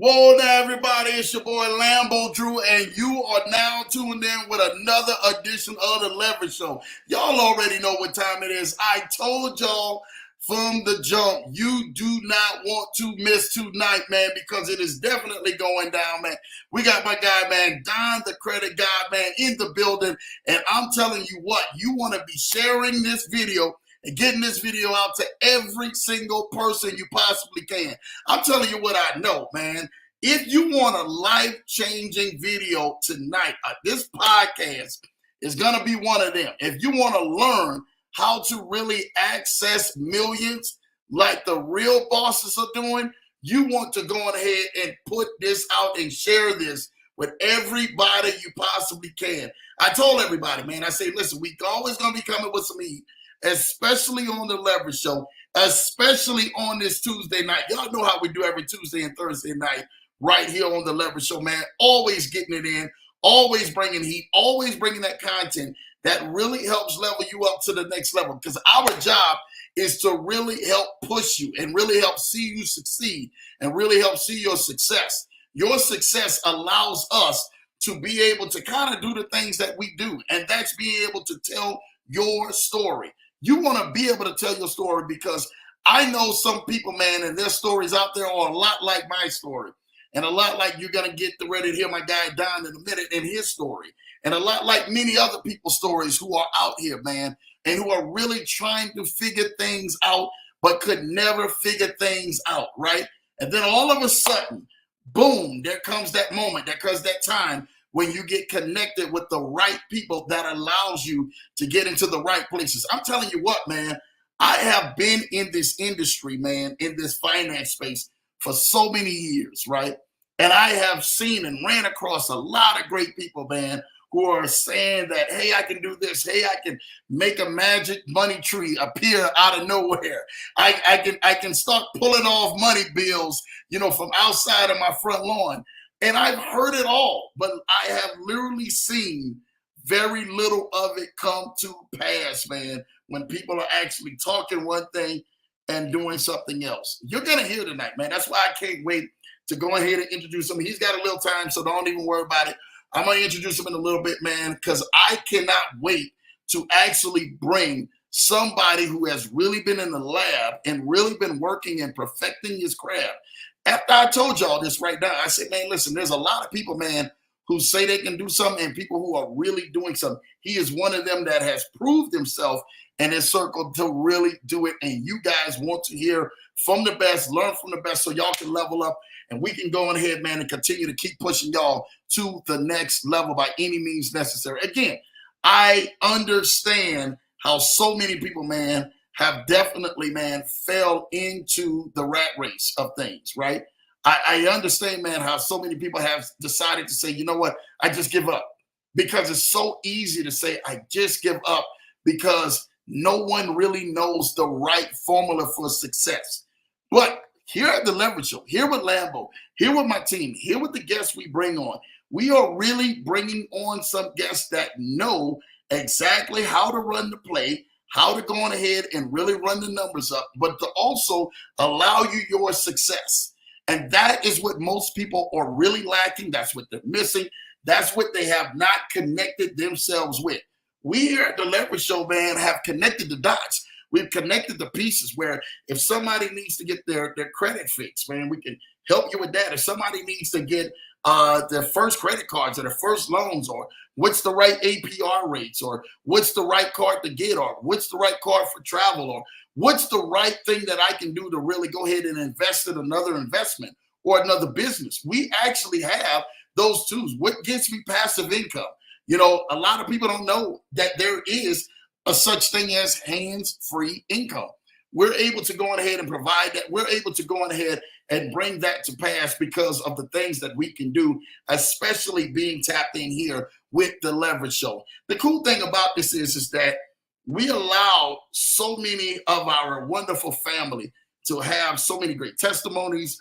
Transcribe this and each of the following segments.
Whoa there, everybody. It's your boy Lambo Drew, and you are now tuned in with another edition of The Leverage Show. Y'all already know what time it is. I told y'all from the jump, you do not want to miss tonight, man, because it is definitely going down, man. We got my guy, man, Don the Credit God, man, in the building, and I'm telling you what, you want to be sharing this video and getting this video out to every single person you possibly can. I'm telling you what I know, man. If you want a life-changing video tonight, this podcast is going to be one of them. If you want to learn how to really access millions like the real bosses are doing, you want to go ahead and put this out and share this with everybody you possibly can. I told everybody, man, I say, listen, we always going to be coming with some heat, especially on the Leverage Show, especially on this Tuesday night. Y'all know how we do every Tuesday and Thursday night right here on the Leverage Show, man. Always getting it in, always bringing heat, always bringing that content that really helps level you up to the next level, because our job is to really help push you and really help see you succeed and really help see your success. Your success allows us to be able to kind of do the things that we do, and that's being able to tell your story. You want to be able to tell your story, because I know some people, man, and their stories out there are a lot like my story. And a lot like you're going to get ready to hear my guy Don in a minute in his story. And a lot like many other people's stories who are out here, man, and who are really trying to figure things out, but could never figure things out, right? And then all of a sudden, boom, there comes that moment, there comes that time when you get connected with the right people that allows you to get into the right places. I'm telling you what, man, I have been in this industry, man, in this finance space for so many years, right? And I have seen and ran across a lot of great people, man, who are saying that, hey, I can do this. Hey, I can make a magic money tree appear out of nowhere. I can start pulling off money bills, from outside of my front lawn. And I've heard it all, but I have literally seen very little of it come to pass, man, when people are actually talking one thing and doing something else. You're going to hear tonight, man. That's why I can't wait to go ahead and introduce him. He's got a little time, so don't even worry about it. I'm going to introduce him in a little bit, man, because I cannot wait to actually bring somebody who has really been in the lab and really been working and perfecting his craft. After I told y'all this right now, I said, man, listen, there's a lot of people, man, who say they can do something and people who are really doing something. He is one of them that has proved himself in his circle to really do it. And you guys want to hear from the best, learn from the best, so y'all can level up and we can go on ahead, man, and continue to keep pushing y'all to the next level by any means necessary. Again, I understand how so many people, man, have definitely, man, fell into the rat race of things, right? I understand, man, how so many people have decided to say, you know what, I just give up. Because it's so easy to say, I just give up, because no one really knows the right formula for success. But here at the Leverage Show, here with Lambo, here with my team, here with the guests we bring on, we are really bringing on some guests that know exactly how to run the play, how to go on ahead and really run the numbers up, but to also allow you your success. And that is what most people are really lacking. That's what they're missing. That's what they have not connected themselves with. We here at the Leverage Show, man, have connected the dots. We've connected the pieces where if somebody needs to get their credit fixed, man, we can help you with that. If somebody needs to get their first credit cards or their first loans, or what's the right APR rates, or what's the right card to get, or what's the right card for travel, or what's the right thing that I can do to really go ahead and invest in another investment or another business. We actually have those tools. What gets me passive income? A lot of people don't know that there is a such thing as hands-free income. We're able to go on ahead and provide that. We're able to go on ahead and bring that to pass because of the things that we can do, especially being tapped in here with the Leverage Show. The cool thing about this is that we allow so many of our wonderful family to have so many great testimonies,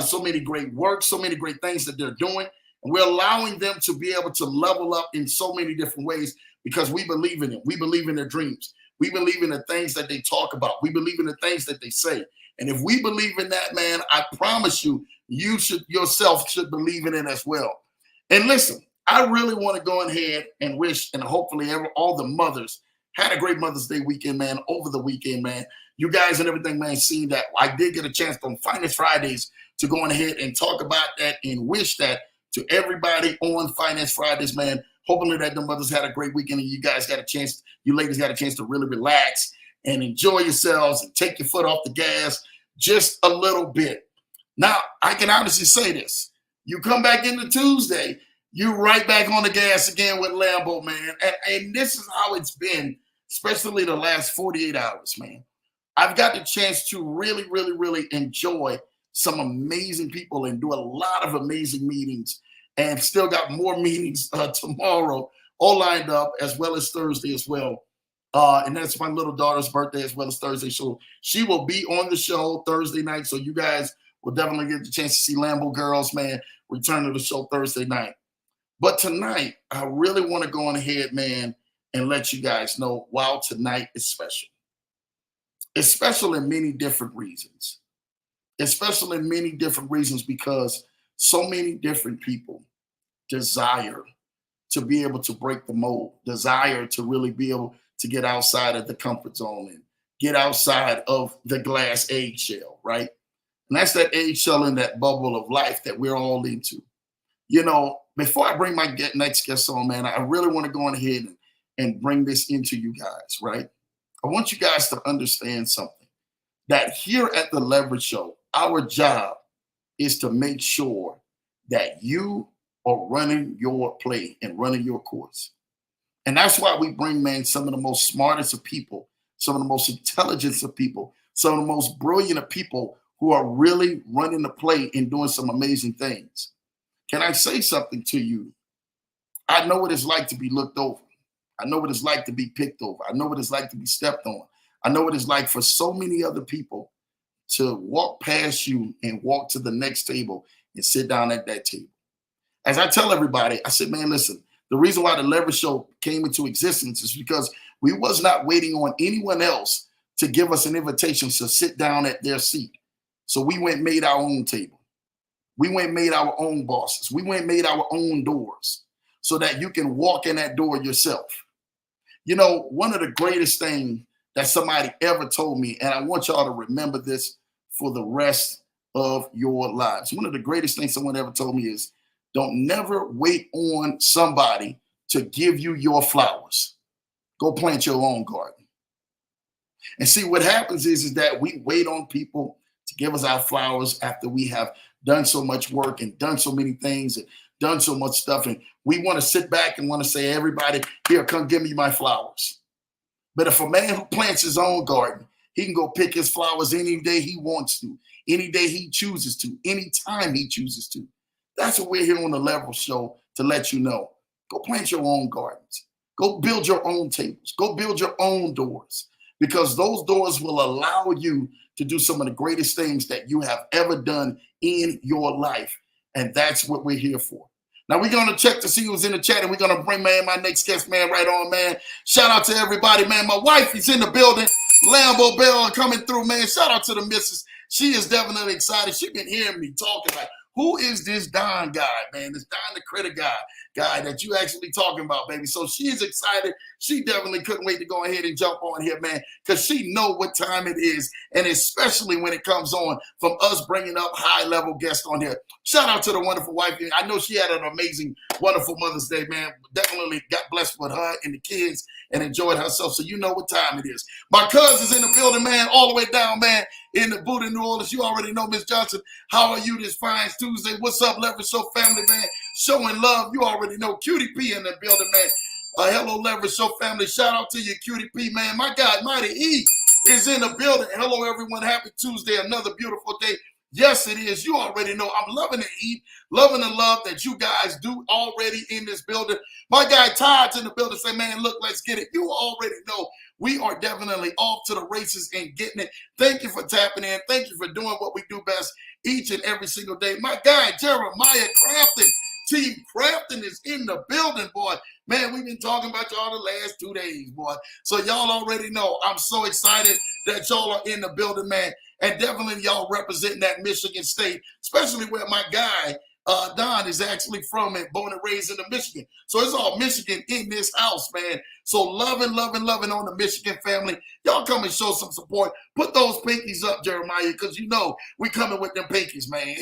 so many great work, so many great things that they're doing. And we're allowing them to be able to level up in so many different ways because we believe in it. We believe in their dreams. We believe in the things that they talk about. We believe in the things that they say. And if we believe in that, man, I promise you, you should yourself should believe in it as well. And listen, I really want to go ahead and wish, and hopefully all the mothers had a great Mother's Day weekend, man, over the weekend, man. You guys and everything, man, seeing that. I did get a chance on Finance Fridays to go on ahead and talk about that and wish that to everybody on Finance Fridays, man. Hopefully that the mothers had a great weekend and you guys got a chance, you ladies got a chance to really relax and enjoy yourselves and take your foot off the gas just a little bit. Now, I can honestly say this. You come back into Tuesday, you're right back on the gas again with Lambo, man. And this is how it's been, especially the last 48 hours, man. I've got the chance to really, really, really enjoy some amazing people and do a lot of amazing meetings, and still got more meetings tomorrow all lined up, as well as Thursday as well. And that's my little daughter's birthday as well as Thursday. So she will be on the show Thursday night. So you guys will definitely get the chance to see Lambo Girls, man, return to the show Thursday night. But tonight, I really want to go on ahead, man, and let you guys know, wow, tonight is special. It's special in many different reasons. It's special in many different reasons because so many different people desire to be able to break the mold, desire to really be able to get outside of the comfort zone and get outside of the glass eggshell, right? And that's that eggshell in that bubble of life that we're all into. You know, before I bring my next guest on, man, I really want to go on ahead and bring this into you guys, right? I want you guys to understand something, that here at the Leverage Show, our job is to make sure that you are running your play and running your course. And that's why we bring, man, some of the most smartest of people, some of the most intelligent of people, some of the most brilliant of people who are really running the play and doing some amazing things. Can I say something to you? I know what it's like to be looked over. I know what it's like to be picked over. I know what it's like to be stepped on. I know what it's like for so many other people to walk past you and walk to the next table and sit down at that table. As I tell everybody, I said, man, listen, the reason why the Leverage Show came into existence is because we was not waiting on anyone else to give us an invitation to sit down at their seat. So we went and made our own table. We went and made our own bosses. We went and made our own doors so that you can walk in that door yourself. You know, one of the greatest things that somebody ever told me, and I want y'all to remember this for the rest of your lives. One of the greatest things someone ever told me is, don't never wait on somebody to give you your flowers. Go plant your own garden. And see, what happens is that we wait on people to give us our flowers after we have done so much work and done so many things and done so much stuff. And we want to sit back and want to say, everybody, here, come give me my flowers. But if a man who plants his own garden, he can go pick his flowers any day he wants to, any day he chooses to, any time he chooses to. That's what we're here on the Leverage Show to let you know. Go plant your own gardens. Go build your own tables. Go build your own doors, because those doors will allow you to do some of the greatest things that you have ever done in your life. And that's what we're here for. Now, we're going to check to see who's in the chat, and we're going to bring, man, my next guest, man, right on, man. Shout out to everybody, man. My wife is in the building. Lambo Bell coming through, man. Shout out to the missus. She is definitely excited. She's been hearing me talking like, who is this Don guy, man? This Don the Critter guy that you actually talking about, baby. So she's excited. She definitely couldn't wait to go ahead and jump on here, man, because she know what time it is, and especially when it comes on from us bringing up high-level guests on here. Shout out to the wonderful wife. I know she had an amazing, wonderful Mother's Day, man. Definitely got blessed with her and the kids and enjoyed herself, so you know what time it is. My cousin's in the building, man, all the way down, man, in the boot in New Orleans. You already know, Miss Johnson. How are you this fine Tuesday? What's up, Leverage Show family, man? Showing love. You already know. Cutie P in the building, man. Hello, Leverage Show family. Shout out to you, Cutie P, man. My God, Mighty E is in the building. Hello, everyone. Happy Tuesday. Another beautiful day. Yes, it is. You already know. I'm loving the eat, loving the love that you guys do already in this building. My guy Todd's in the building. Say, man, look, let's get it. You already know we are definitely off to the races and getting it. Thank you for tapping in. Thank you for doing what we do best each and every single day. My guy Jeremiah Crafton. Team Crafton is in the building, boy. Man, we've been talking about y'all the last 2 days, boy. So y'all already know I'm so excited that y'all are in the building, man. And definitely y'all representing that Michigan State, especially where my guy, Don, is actually from and born and raised in the Michigan. So it's all Michigan in this house, man. So loving on the Michigan family. Y'all come and show some support. Put those pinkies up, Jeremiah, because you know we coming with them pinkies, man.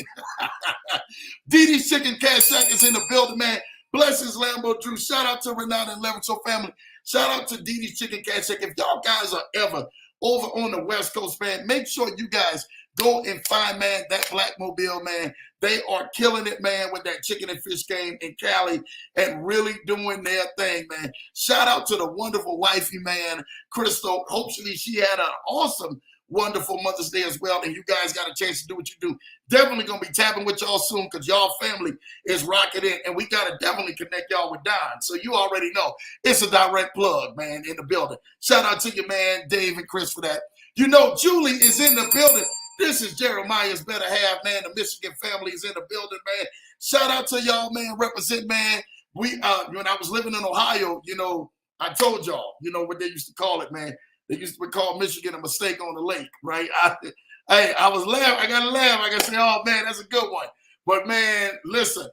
DD's Chicken Cash Shack is in the building, man. Blessings, Lambo Drew. Shout out to Renata and Leverage family. Shout out to DD's Chicken Cash Shack. If y'all guys are ever over on the West Coast, man, make sure you guys go and find, man, that Black Mobile, man. They are killing it, man, with that chicken and fish game in Cali and really doing their thing, man. Shout out to the wonderful wifey, man, Crystal. Hopefully she had an awesome, wonderful Mother's Day as well, and you guys got a chance to do what you do. Definitely going to be tapping with y'all soon because y'all family is rocking in, and we got to definitely connect y'all with Don. So you already know it's a direct plug, man, in the building. Shout out to you, man, Dave and Chris for that. You know, Julie is in the building. This is Jeremiah's better half, man. The Michigan family is in the building, man. Shout out to y'all, man. Represent, man. We, when I was living in Ohio, you know, I told y'all, you know, what they used to call it, man. They used to call Michigan a mistake on the lake, right? I was laughing. I got to laugh. I got to say, oh, man, that's a good one. But, man, listen,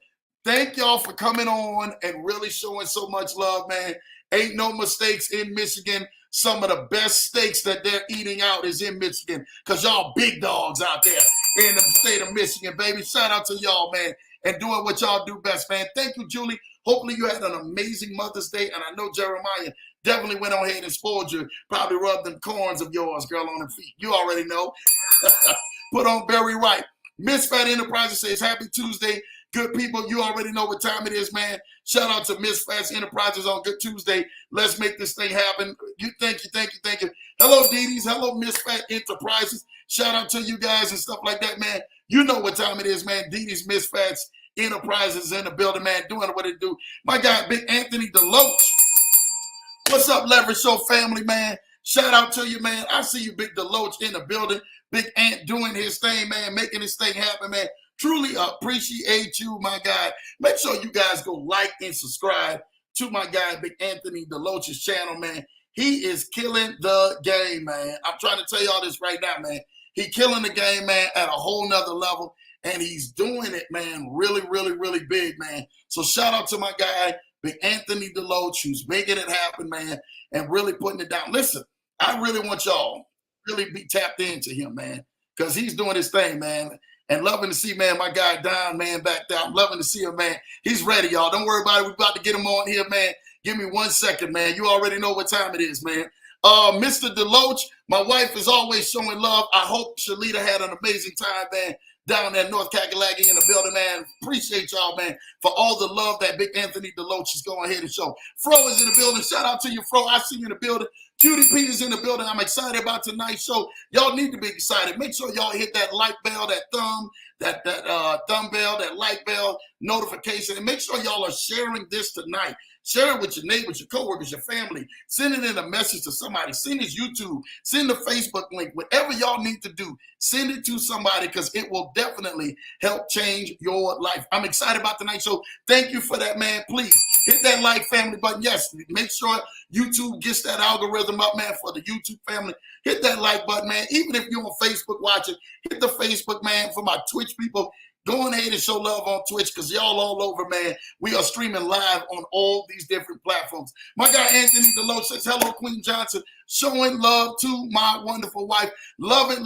thank y'all for coming on and really showing so much love, man. Ain't no mistakes in Michigan. Some of the best steaks that they're eating out is in Michigan because y'all big dogs out there in the state of Michigan, baby. Shout out to y'all, man, and doing what y'all do best, man. Thank you, Julie. Hopefully you had an amazing Mother's Day, and I know Jeremiah definitely went on ahead and spoiled you. Probably rubbed them corns of yours, girl, on her feet. You already know. Put on Barry White. Miss Fat Enterprises says, happy Tuesday. Good people, you already know what time it is, man. Shout out to Miss Fat Enterprises on Good Tuesday. Let's make this thing happen. Thank you. Hello, Dee-Dee's. Hello, Miss Fat Enterprises. Shout out to you guys and stuff like that, man. You know what time it is, man. Dee-Dee's Miss Fat's Enterprises in the building, man, doing what it do. My guy, Big Anthony Deloach. What's up, Leverage Show family, man? Shout out to you, man. I see you, Big Deloach, in the building. Big Ant doing his thing, man, making his thing happen, man. Truly appreciate you, my guy. Make sure you guys go like and subscribe to my guy, Big Anthony Deloach's channel, man. He is killing the game, man. I'm trying to tell y'all this right now, man. He killing the game, man, at a whole nother level. And he's doing it, man, really big, man. So shout out to my guy, Big Anthony Deloach, who's making it happen, man, and really putting it down. Listen, I really want y'all really be tapped into him, man, because he's doing his thing, man. And loving to see, man, my guy Don, man, back there. I'm loving to see him, man. He's ready, y'all. Don't worry about it. We're about to get him on here, man. Give me 1 second, man. You already know what time it is, man. Mr. Deloach, my wife is always showing love. I hope Shalita had an amazing time, man, down there in North Kakalaki in the building, man. Appreciate y'all, man, for all the love that Big Anthony Deloach is going ahead and show. Fro is in the building. Shout out to you, Fro. I see you in the building. Cutie P is in the building. I'm excited about tonight's show. Y'all need to be excited. Make sure y'all hit that like bell, that thumb bell, that like bell notification, and make sure y'all are sharing this tonight. Share it with your neighbors, your coworkers, your family. Send it in a message to somebody. Send his YouTube. Send the Facebook link. Whatever y'all need to do, send it to somebody because it will definitely help change your life. I'm excited about tonight's show. Thank you for that, man. Please hit that like family button. Yes, make sure YouTube gets that algorithm up, man, for the YouTube family. Hit that like button, man. Even if you're on Facebook watching, hit the Facebook, man. For my Twitch people, go on ahead and show love on Twitch because y'all all over, man. We are streaming live on all these different platforms. My guy Anthony Deloach says, hello, Queen Johnson. Showing love to my wonderful wife. Love it.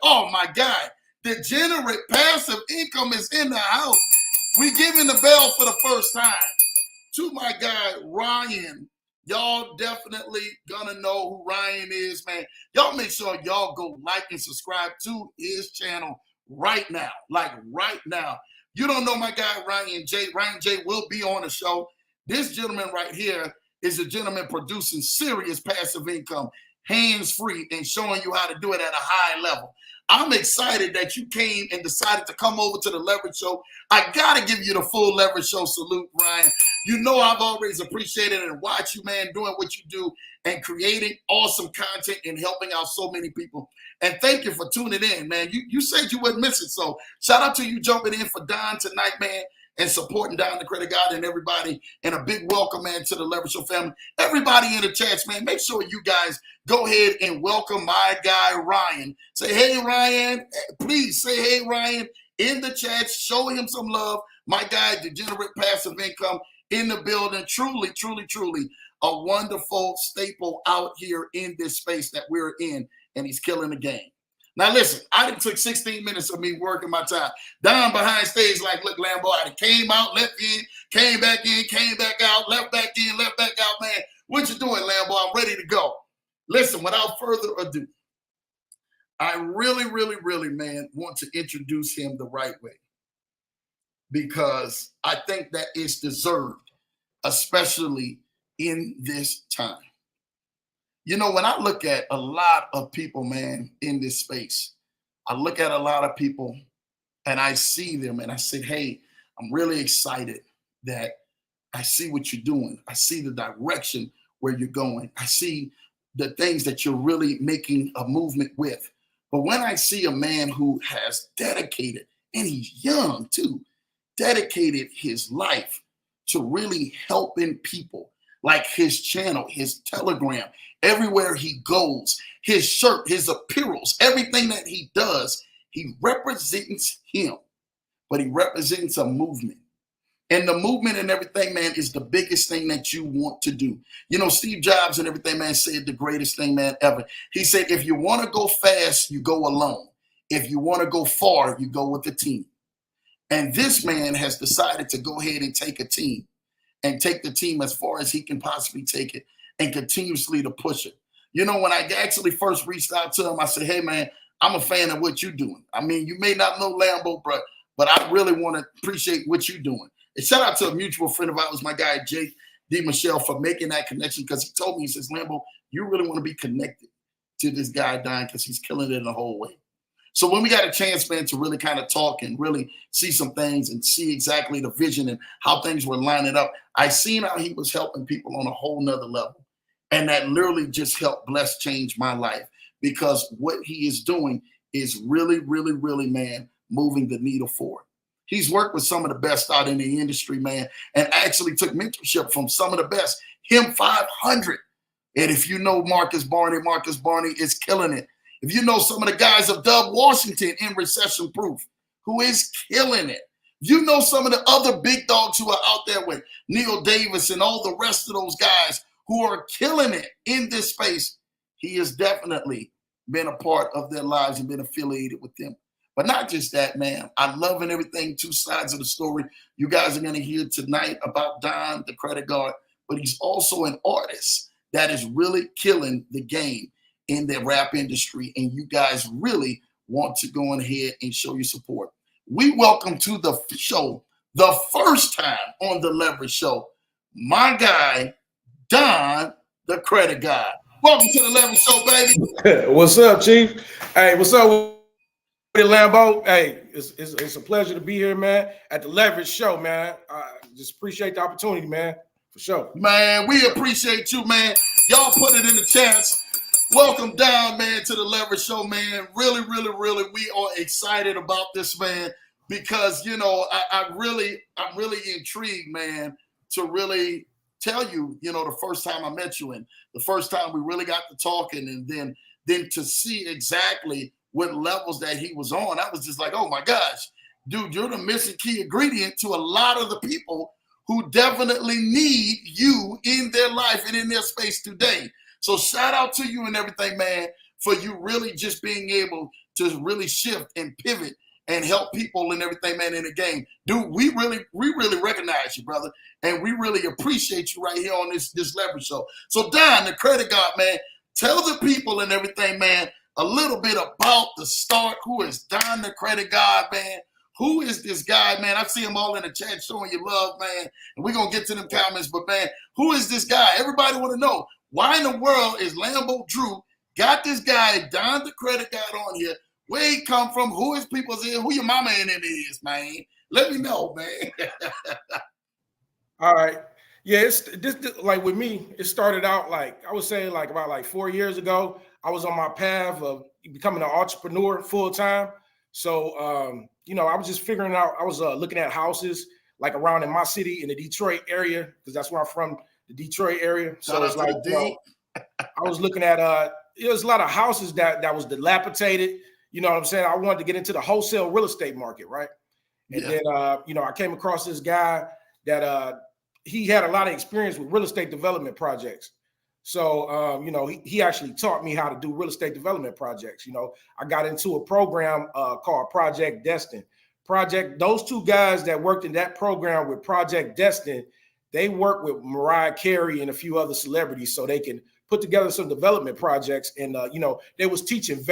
Oh, my God. Degenerate passive income is in the house. We giving the bell for the first time to my guy, Ryan. Y'all definitely gonna know who Ryan is, man. Y'all make sure y'all go like and subscribe to his channel right now. Like right now. You don't know my guy, Ryan J. Ryan J will be on the show. This gentleman right here is a gentleman producing serious passive income, hands-free, and showing you how to do it at a high level. I'm excited that you came and decided to come over to the Leverage Show. I got to give you the full Leverage Show salute, Ryan. You know I've always appreciated and watched you, man, doing what you do and creating awesome content and helping out so many people. And thank you for tuning in, man. You said you wouldn't miss it. So shout out to you jumping in for Don tonight, man. and supporting Don the Credit God and everybody. And a big welcome, man, to the Leverage Show family. Everybody in the chats, man, make sure you guys go ahead and welcome my guy, Ryan. Say, hey, Ryan. Please say, hey, Ryan, in the chat. Show him some love. My guy, Degenerate Passive Income, in the building. Truly, truly, truly a wonderful staple out here in this space that we're in, and he's killing the game. Now, listen, I done took 16 minutes of me working my time. Down behind stage, like, look, Lambo, I came out, left in, came back out, left back in, left back out, man. What you doing, Lambo? I'm ready to go. Listen, without further ado, I really, really, really, man, want to introduce him the right way because I think that it's deserved, especially in this time. You know, when I look at a lot of people, man, in this space, I look at a lot of people and I see them and I say, hey, I'm really excited that I see what you're doing. I see the direction where you're going. I see the things that you're really making a movement with. But when I see a man who has dedicated, and he's young too, dedicated his life to really helping people, like his channel, his Telegram, everywhere he goes, his shirt, his apparels, everything that he does, he represents him, but he represents a movement. And the movement and everything, man, is the biggest thing that you want to do. You know, Steve Jobs and everything, man, said the greatest thing, man, ever. He said, if you want to go fast, you go alone. If you want to go far, you go with a team. And this man has decided to go ahead and take a team and take the team as far as he can possibly take it and continuously to push it. You know, when I actually first reached out to him, I said, hey, man, I'm a fan of what you're doing. I mean, you may not know Lambo, but I really want to appreciate what you're doing. And shout out to a mutual friend of ours, my guy, Jake D. Michelle, for making that connection because he told me, he says, Lambo, you really want to be connected to this guy, Don, because he's killing it in the whole way. So when we got a chance, man, to really kind of talk and really see some things and see exactly the vision and how things were lining up, I seen how he was helping people on a whole nother level. And that literally just helped change my life because what he is doing is really, really, really, man, moving the needle forward. He's worked with some of the best out in the industry, man, and actually took mentorship from some of the best. Him 500. And if you know Marcus Barney is killing it. If you know some of the guys of Doug Washington in Recession Proof, who is killing it. You know some of the other big dogs who are out there with Neil Davis and all the rest of those guys who are killing it in this space. He has definitely been a part of their lives and been affiliated with them. But not just that, man. I love and everything, two sides of the story. You guys are going to hear tonight about Don, the credit guard, but he's also an artist that is really killing the game in the rap industry. And you guys really want to go ahead and show your support. We welcome to the show, the first time on the Leverage Show, my guy, Don, the credit guy. Welcome to the Leverage Show, baby. What's up, Chief? Hey, what's up? Lambo, hey, it's a pleasure to be here, man, at the Leverage Show, man. I just appreciate the opportunity, man, for sure. Man, we appreciate you, man. Y'all put it in the chats. Welcome down, man, to the Leverage Show, man. Really, really, really, we are excited about this, man, because, you know, I'm really intrigued, man, to really tell you, you know, the first time I met you and the first time we really got to talking and then to see exactly what levels that he was on, I was just like, oh my gosh, dude, you're the missing key ingredient to a lot of the people who definitely need you in their life and in their space today. So shout out to you and everything, man, for you really just being able to really shift and pivot and help people and everything, man, in the game. Dude, we really recognize you, brother, and we really appreciate you right here on this Leverage Show. So Don, the credit guard, man, tell the people and everything, man, a little bit about the start. Who is Don, the credit guard, man? Who is this guy, man? I see him all in the chat showing you love, man. And we're going to get to them comments, but, man, who is this guy? Everybody want to know, why in the world is Lambo Drew got this guy, Don, the credit guard, on here? Where he come from? Who his people's in? Who your mama in it is, man? Let me know, man. All right. Yeah, it's this like with me, it started out like, I would say like about 4 years ago. I was on my path of becoming an entrepreneur full time. So, you know, I was just figuring out, I was looking at houses, like around in my city in the Detroit area, because that's where I'm from, the Detroit area. So it's like, I was looking at it was a lot of houses that was dilapidated. You know what I'm saying? I wanted to get into the wholesale real estate market, right? And then I came across this guy that he had a lot of experience with real estate development projects. So he actually taught me how to do real estate development projects. I got into a program called Project Destin. Those two guys that worked in that program with Project Destin, they work with Mariah Carey and a few other celebrities so they can put together some development projects. And, they was teaching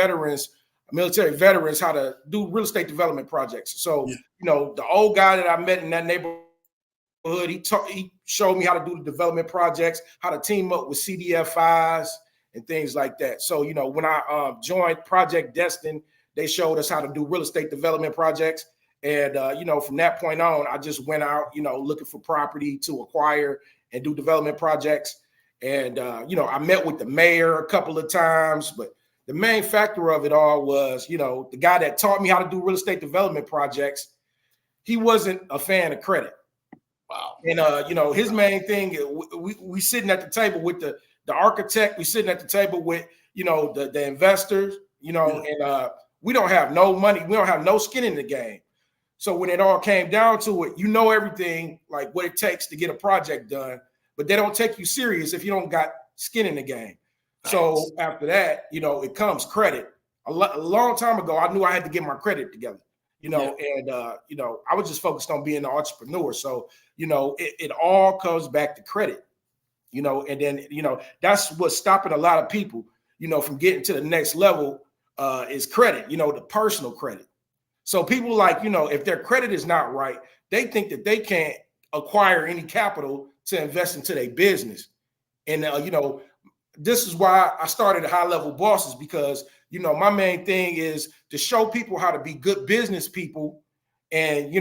military veterans how to do real estate development projects. So, the old guy that I met in that neighborhood, he showed me how to do the development projects, how to team up with CDFIs and things like that. So, when I joined Project Destin, they showed us how to do real estate development projects. And, from that point on, I just went out, looking for property to acquire and do development projects. And, I met with the mayor a couple of times, but the main factor of it all was, the guy that taught me how to do real estate development projects, he wasn't a fan of credit. Wow. And, his main thing, we sitting at the table with the architect, we sitting at the table with, the investors, and we don't have no money. We don't have no skin in the game. So when it all came down to it, everything, like what it takes to get a project done, but they don't take you serious if you don't got skin in the game. So after that, it comes credit. A long time ago, I knew I had to get my credit together, and I was just focused on being an entrepreneur. So, it all comes back to credit, and then, that's what's stopping a lot of people, from getting to the next level is credit, the personal credit. So people like, if their credit is not right, they think that they can't acquire any capital to invest into their business. And, this is why I started High Level Bosses, because, my main thing is to show people how to be good business people and,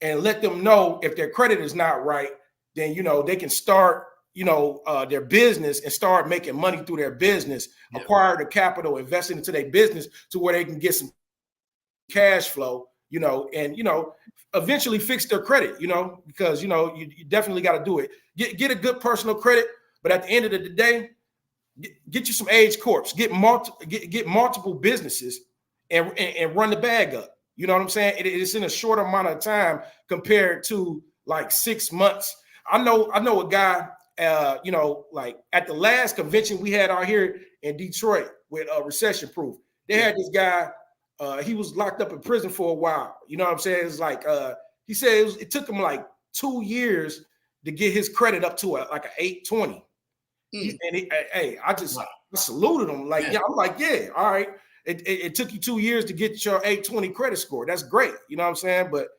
and let them know if their credit is not right, then, they can start, their business and start making money through their business, acquire the capital, invest into their business to where they can get some cash flow, and, eventually fix their credit, because, you definitely got to do it. Get a good personal credit. But at the end of the day, get you some Age Corps, get multiple businesses and run the bag up. You know what I'm saying? It's in a short amount of time compared to like 6 months. I know a guy, like at the last convention we had out here in Detroit with Recession Proof, they had this guy, he was locked up in prison for a while. You know what I'm saying? It's like, he said it took him like 2 years to get his credit up to like an 820. I saluted him. Like, I'm like, all right. It took you 2 years to get your 820 credit score. That's great. You know what I'm saying? But,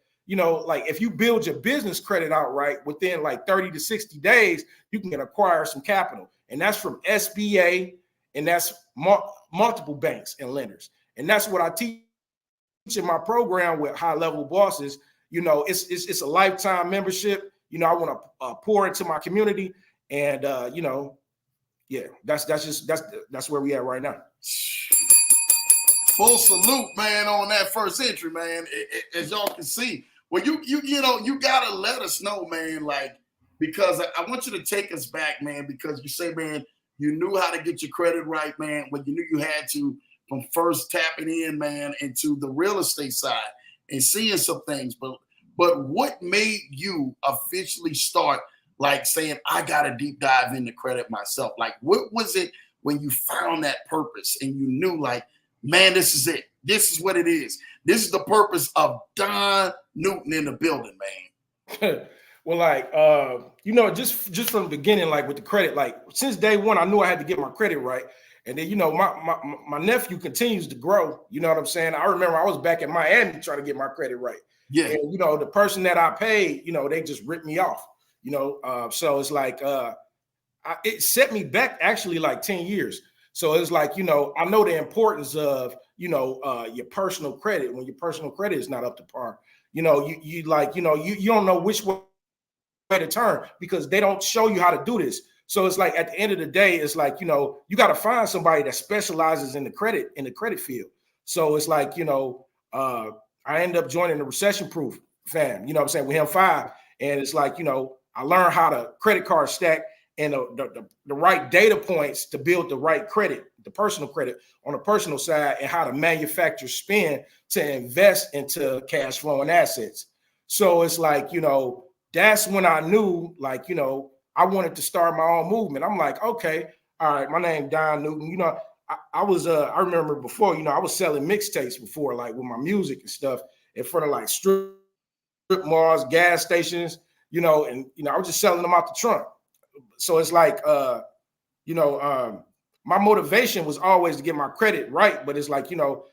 like if you build your business credit out right, within like 30 to 60 days, you can acquire some capital. And that's from SBA, and that's multiple banks and lenders. And that's what I teach in my program with High Level Bosses. It's a lifetime membership. I want to pour into my community. And, that's where we at right now. Full salute, man, on that first entry, man. As y'all can see, well, you gotta let us know, man, like, because I want you to take us back, man, because you say, man, you knew how to get your credit right, man, but you knew you had to, from first tapping in, man, into the real estate side and seeing some things. But what made you officially start, like, saying, I got to deep dive into credit myself? Like, what was it when you found that purpose and you knew, like, man, this is it. This is what it is. This is the purpose of Don Newton in the building, man. Well, like, just from the beginning, like with the credit, like since day one, I knew I had to get my credit right. And then, my nephew continues to grow. You know what I'm saying? I remember I was back in Miami trying to get my credit right. Yeah. And, the person that I paid, they just ripped me off, so it's like, it set me back actually like 10 years. So it's like, I know the importance of, your personal credit when your personal credit is not up to par. You don't know which way to turn because they don't show you how to do this. So it's like at the end of the day, it's like, you got to find somebody that specializes in the credit field. So it's like, I ended up joining the Recession Proof fam. You know what I'm saying? With him 5. And it's like, you know, I learned how to credit card stack and the right data points to build the right credit, the personal credit on the personal side, and how to manufacture spend to invest into cash flowing assets. So it's like, you know, that's when I knew, like, you know, I wanted to start my own movement. I'm like, okay, all right, my name Don Newton. You know, I remember before, you know, I was selling mixtapes before, like with my music and stuff in front of like strip malls, gas stations, you know, and, you know, I was just selling them out the trunk. So it's like, you know, my motivation was always to get my credit right, but it's like, you know,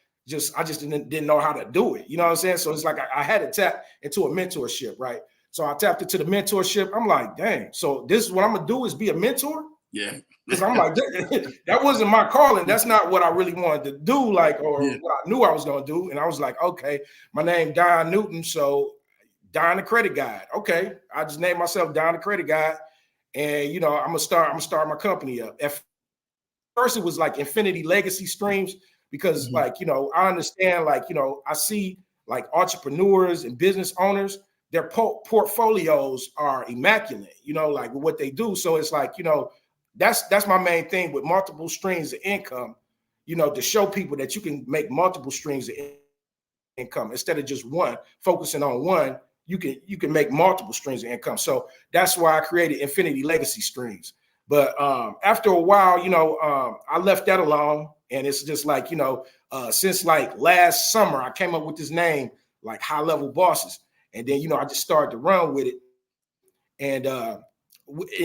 I just didn't know how to do it. You know what I'm saying? So it's like I had to tap into a mentorship, right? So I tapped into the mentorship. I'm like, dang, so this is what I'm gonna do is be a mentor? Yeah. Because I'm like, that wasn't my calling. That's not what I really wanted to do, like, or what I knew I was gonna do. And I was like, okay, my name Don Newton, so Don the Credit Guide. Okay, I just named myself Don the Credit Guide. And you know, I'm gonna start my company up. At first, it was like Infinity Legacy Streams, because like, you know, I understand, like, you know, I see like entrepreneurs and business owners, their portfolios are immaculate, you know, like what they do. So it's like, you know, that's my main thing with multiple streams of income, you know, to show people that you can make multiple streams of income instead of just one, focusing on one. You can make multiple streams of income. So that's why I created Infinity Legacy Streams. But after a while, you know, I left that alone. And it's just like, you know, since like last summer, I came up with this name, like High Level Bosses. And then, you know, I just started to run with it. And then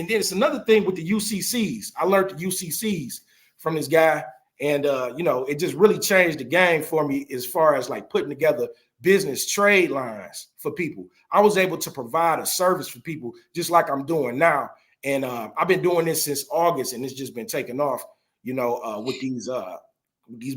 it's another thing with the UCCs. I learned the UCCs from this guy. And, you know, it just really changed the game for me as far as like putting together business trade lines for people. I was able to provide a service for people just like I'm doing now. And I've been doing this since August, and it's just been taking off, you know, with these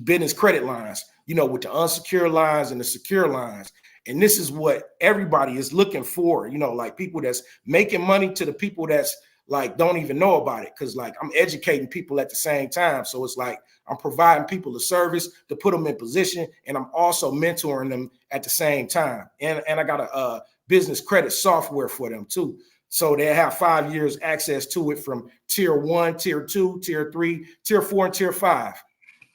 business credit lines, you know, with the unsecured lines and the secure lines. And this is what everybody is looking for, you know, like people that's making money to the people that's like don't even know about it, because like I'm educating people at the same time. So it's like I'm providing people a service to put them in position, and I'm also mentoring them at the same time. And I got a business credit software for them too. So they have 5 years access to it from tier 1, tier 2, tier 3, tier 4, and tier 5,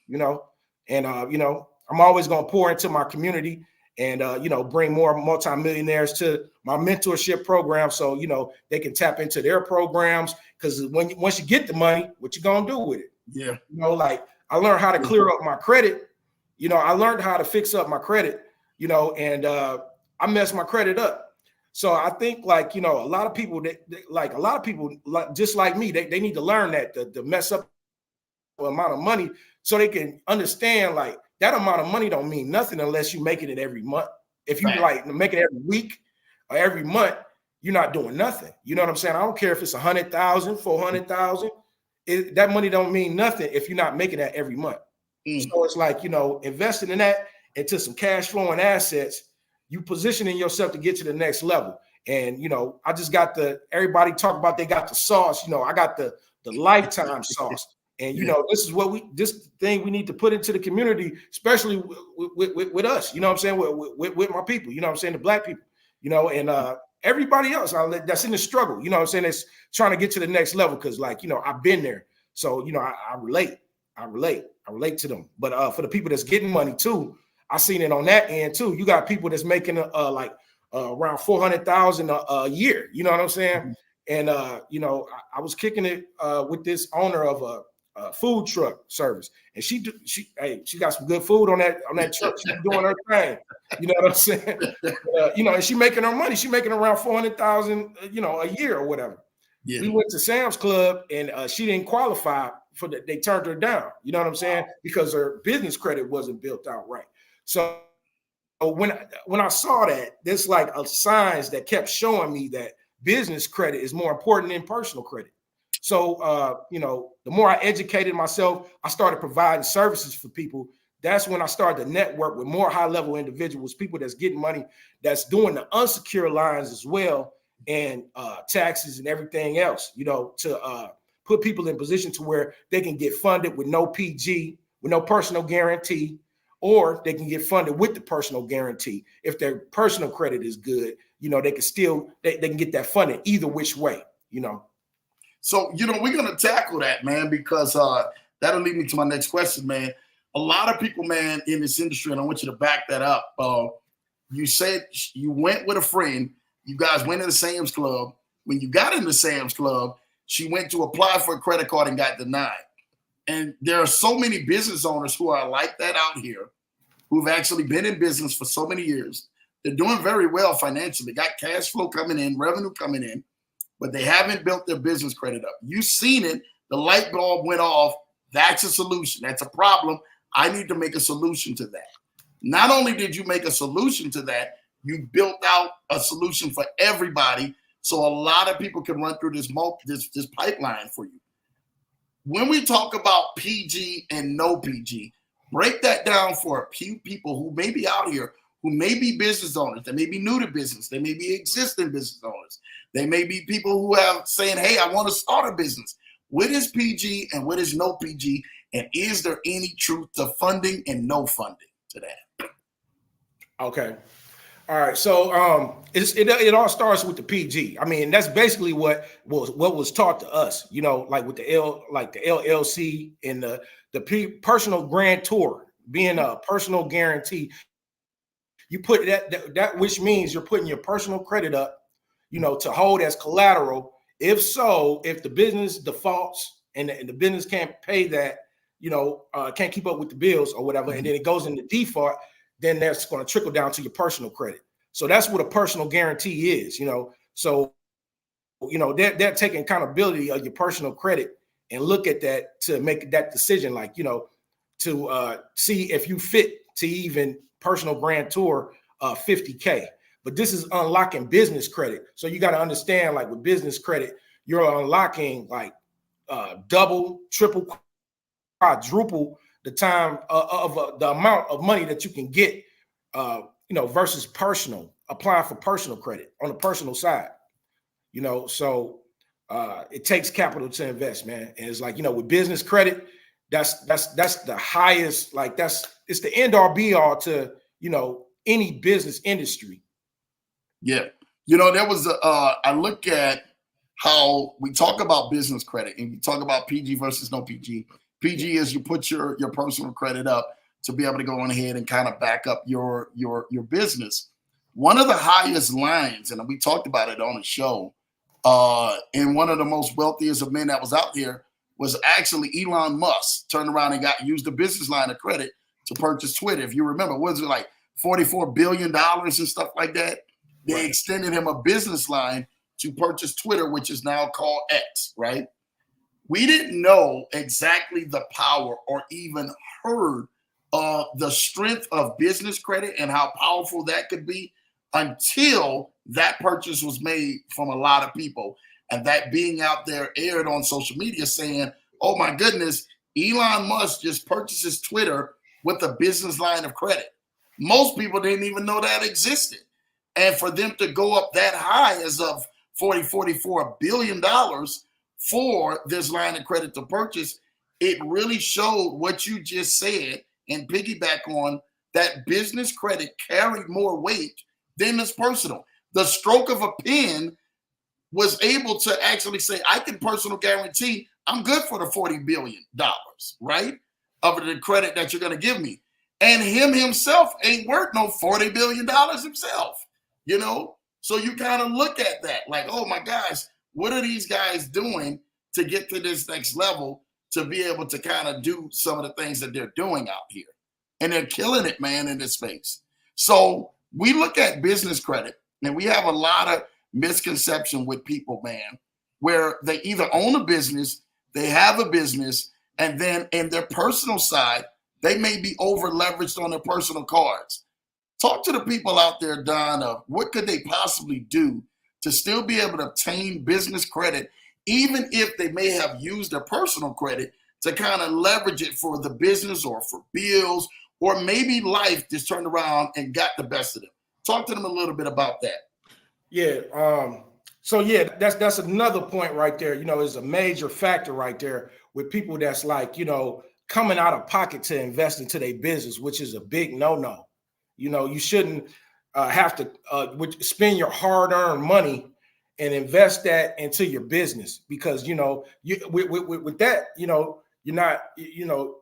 you know. And, you know, I'm always going to pour into my community and, you know, bring more multimillionaires to my mentorship program so, you know, they can tap into their programs. Because once you get the money, what you going to do with it? Yeah. You know, like I learned how to clear up my credit. You know, I learned how to fix up my credit, you know, and I messed my credit up. So I think, like, you know, a lot of people just like me, they need to learn that the mess up amount of money so they can understand, like, that amount of money don't mean nothing unless you're making it every month. If you like make it every week or every month, you're not doing nothing. You know what I'm saying? I don't care if it's 100,000, 400,000. That money don't mean nothing if you're not making that every month. So it's like, you know, investing in that into some cash flowing assets, you positioning yourself to get to the next level. And, you know, I just got everybody talk about they got the sauce. You know, I got the lifetime sauce. And, you know, this thing we need to put into the community, especially with us, you know what I'm saying, with my people, you know what I'm saying, the Black people, you know, and everybody else that's in the struggle, you know what I'm saying, that's trying to get to the next level. Because, like, you know, I've been there. So, you know, I relate to them. But for the people that's getting money too, I seen it on that end too. You got people that's making around 400,000 a year. You know what I'm saying? And you know, I was kicking it with this owner of a food truck service, and she got some good food on that truck. She's doing her thing. You know what I'm saying? You know, and she making her money. She making around 400,000, you know, a year or whatever. Yeah. We went to Sam's Club, and she didn't qualify for that. They turned her down. You know what I'm saying? Because her business credit wasn't built out right. So when I saw that, there's like signs that kept showing me that business credit is more important than personal credit. So, you know, the more I educated myself, I started providing services for people. That's when I started to network with more high-level individuals, people that's getting money, that's doing the unsecured lines as well, and taxes and everything else, you know, to put people in position to where they can get funded with no PG, with no personal guarantee, or they can get funded with the personal guarantee. If their personal credit is good, you know, they can still, they can get that funded either which way, you know. So, you know, we're going to tackle that, man, because that'll lead me to my next question, man. A lot of people, man, in this industry, and I want you to back that up. You said you went with a friend. You guys went to the Sam's Club. When you got in the Sam's Club, she went to apply for a credit card and got denied. And there are so many business owners who are like that out here, who've actually been in business for so many years. They're doing very well financially, got cash flow coming in, revenue coming in, but they haven't built their business credit up. You've seen it. The light bulb went off. That's a solution. That's a problem. I need to make a solution to that. Not only did you make a solution to that, you built out a solution for everybody, so a lot of people can run through this pipeline for you. When we talk about PG and no PG, break that down for a few people who may be out here, who may be business owners, they may be new to business, they may be existing business owners, they may be people who have saying, hey, I want to start a business. What is PG and what is no PG? And is there any truth to funding and no funding to that? Okay. All right. So it all starts with the PG. I mean, that's basically what was taught to us, you know, like with the LLC and the personal guarantor being a personal guarantee. You put that which means you're putting your personal credit up, you know, to hold as collateral. If the business defaults and the business can't pay that, you know, can't keep up with the bills or whatever, and then it goes into default, then that's going to trickle down to your personal credit. So that's what a personal guarantee is, you know. So, you know, they're taking accountability of your personal credit and look at that to make that decision, like, you know, to see if you fit to even personal guarantor 50K. But this is unlocking business credit. So you got to understand, like with business credit, you're unlocking like double, triple, quadruple the time of the amount of money that you can get, you know, versus personal, applying for personal credit on the personal side, you know. So it takes capital to invest, man. And it's like, you know, with business credit, that's the highest, like it's the end all be all to, you know, any business industry. Yeah. You know, there was I look at how we talk about business credit and you talk about PG versus no PG. PG is you put your personal credit up to be able to go on ahead and kind of back up your business. One of the highest lines, and we talked about it on the show, and one of the most wealthiest of men that was out here was actually Elon Musk. Turned around and used a business line of credit to purchase Twitter. If you remember, was it like $44 billion and stuff like that? They Right. extended him a business line to purchase Twitter, which is now called X, right? We didn't know exactly the power or even heard the strength of business credit and how powerful that could be until that purchase was made from a lot of people. And that being out there aired on social media saying, oh my goodness, Elon Musk just purchases Twitter with a business line of credit. Most people didn't even know that existed. And for them to go up that high as of $44 billion for this line of credit to purchase, it really showed what you just said and piggyback on that business credit carried more weight than this personal. The stroke of a pen was able to actually say, I can personal guarantee I'm good for the $40 billion, right? Of the credit that you're going to give me. And him himself ain't worth no $40 billion himself, you know? So you kind of look at that like, oh my gosh, what are these guys doing to get to this next level to be able to kind of do some of the things that they're doing out here? And they're killing it, man, in this space. So we look at business credit and we have a lot of misconception with people, man, where they either own a business, they have a business, and then in their personal side, they may be over leveraged on their personal cards. Talk to the people out there, Don, of what could they possibly do to still be able to obtain business credit, even if they may have used their personal credit to kind of leverage it for the business or for bills, or maybe life just turned around and got the best of them. Talk to them a little bit about that. Yeah. So yeah, that's another point right there. You know, is a major factor right there with people that's like, you know, coming out of pocket to invest into their business, which is a big no-no. You know, you shouldn't have to spend your hard-earned money and invest that into your business, because, you know, with that, you know, you're not, you know,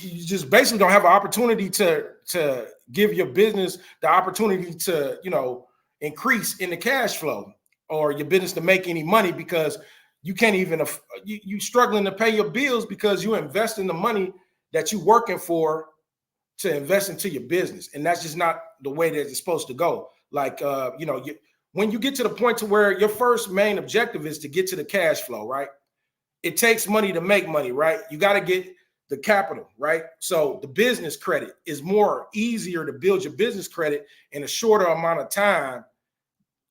you just basically don't have an opportunity to give your business the opportunity to, you know, increase in the cash flow, or your business to make any money, because you can't even, you struggling to pay your bills because you invest in the money that you're working for to invest into your business. And that's just not the way that it's supposed to go. Like, you know, when you get to the point to where your first main objective is to get to the cash flow, right? It takes money to make money, right? You got to get the capital, right? So the business credit is more easier to build your business credit in a shorter amount of time,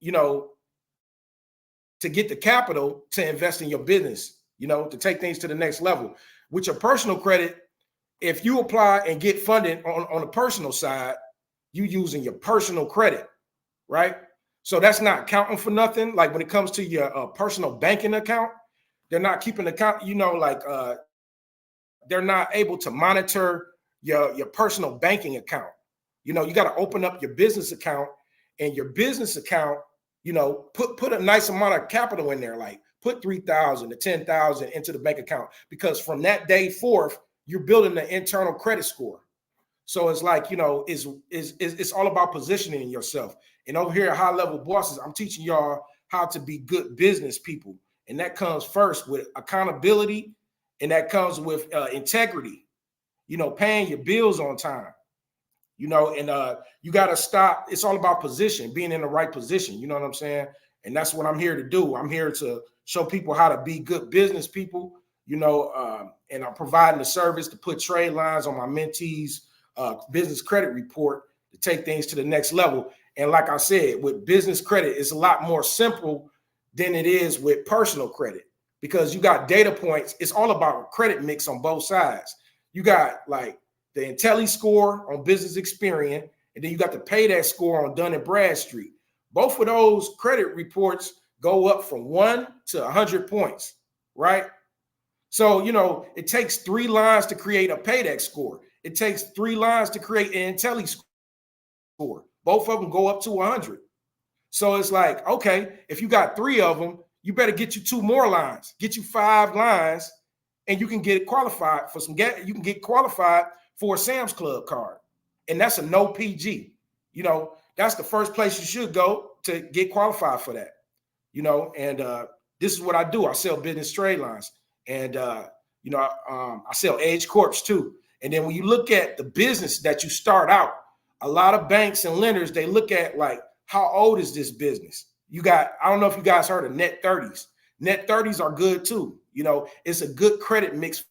you know, to get the capital to invest in your business, you know, to take things to the next level. With your personal credit, if you apply and get funded on the personal side, you using your personal credit, right? So that's not counting for nothing. Like when it comes to your personal banking account, they're not keeping account, you know, like they're not able to monitor your personal banking account. You know, you got to open up your business account, and your business account, you know, put a nice amount of capital in there, like put 3,000 to 10,000 into the bank account, because from that day forth, you're building the internal credit score. So it's like, you know, it's all about positioning yourself. And over here at High Level Bosses, I'm teaching y'all how to be good business people. And that comes first with accountability, and that comes with integrity, you know, paying your bills on time, you know, and you got to stop. It's all about position, being in the right position. You know what I'm saying? And that's what I'm here to do. I'm here to show people how to be good business people, you know, and I'm providing the service to put trade lines on my mentees' business credit report to take things to the next level. And like I said, with business credit, it's a lot more simple than it is with personal credit, because you got data points. It's all about credit mix on both sides. You got like the IntelliScore on Business Experian, and then you got the PayDex score on Dun & Bradstreet. Both of those credit reports go up from 1 to 100 points, right? So, you know, it takes 3 lines to create a PayDex score. It takes 3 lines to create an IntelliScore. Both of them go up to 100. So it's like, okay, if you got 3 of them, you better get you 2 more lines, get you 5 lines, and you can get qualified for you can get qualified for a Sam's Club card. And that's a no PG. You know, that's the first place you should go to get qualified for that. You know, and this is what I do. I sell business trade lines, and you know, I sell Edge Corps too. And then when you look at the business that you start out, a lot of banks and lenders, they look at like, how old is this business? You got, I don't know if you guys heard of net 30s. Net 30s are good too. You know, it's a good credit mix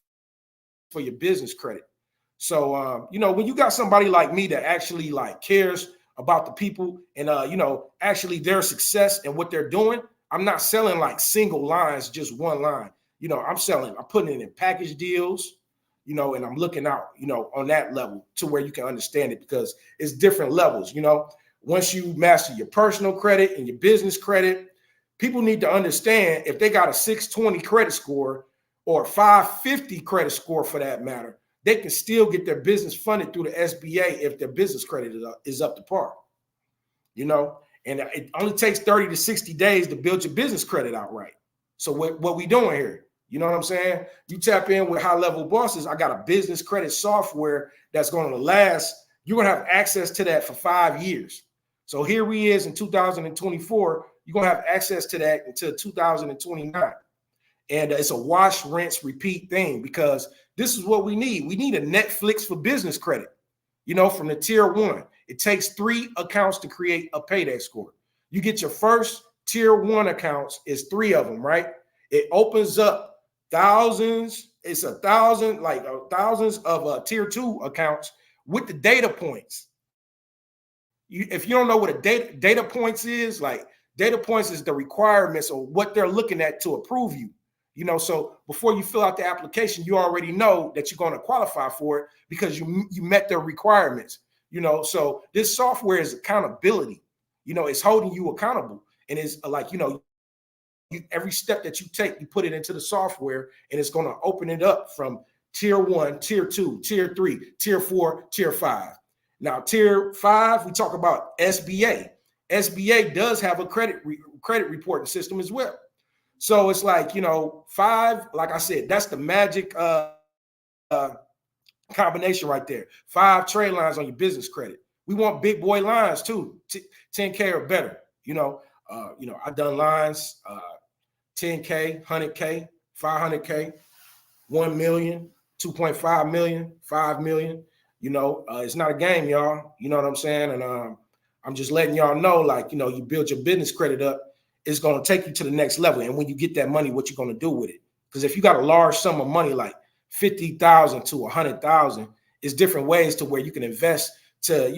for your business credit. So, you know, when you got somebody like me that actually like cares about the people and, you know, actually their success and what they're doing, I'm not selling like single lines, just one line. You know, I'm putting it in package deals, you know, and I'm looking out, you know, on that level to where you can understand it, because it's different levels. You know, once you master your personal credit and your business credit, people need to understand if they got a 620 credit score or 550 credit score for that matter, they can still get their business funded through the SBA if their business credit is up to par, you know, and it only takes 30 to 60 days to build your business credit outright. So what we doing here? You know what I'm saying? You tap in with High Level Bosses. I got a business credit software that's going to last. You're going to have access to that for 5 years. So here we is in 2024. You're going to have access to that until 2029. And it's a wash, rinse, repeat thing, because this is what we need. We need a Netflix for business credit, you know, from the tier 1. It takes 3 accounts to create a PayDex score. You get your first tier 1 accounts, is 3 of them, right? It opens up thousands. It's thousands of tier 2 accounts with the data points. If you don't know what a data points is, like data points is the requirements or what they're looking at to approve you. You know, so before you fill out the application, you already know that you're going to qualify for it because you met their requirements. You know, so this software is accountability. You know, it's holding you accountable, and it's like, you know, every step that you take, you put it into the software, and it's going to open it up from tier 1, tier 2, tier 3, tier 4, tier 5. Now, tier 5, we talk about SBA. SBA does have a credit reporting system as well. So it's like, 5, like I said, that's the magic combination right there. 5 trade lines on your business credit. We want big boy lines too, 10K or better. I've done lines 10K, 100K, 500K, 1 million, 2.5 million, 5 million. It's not a game, y'all. You know what I'm saying? And I'm just letting y'all know, like, you build your business credit up, it's going to take you to the next level. And when you get that money, what you're going to do with it? Because if you got a large sum of money, like 50,000 to 100,000, it's different ways to where you can invest to,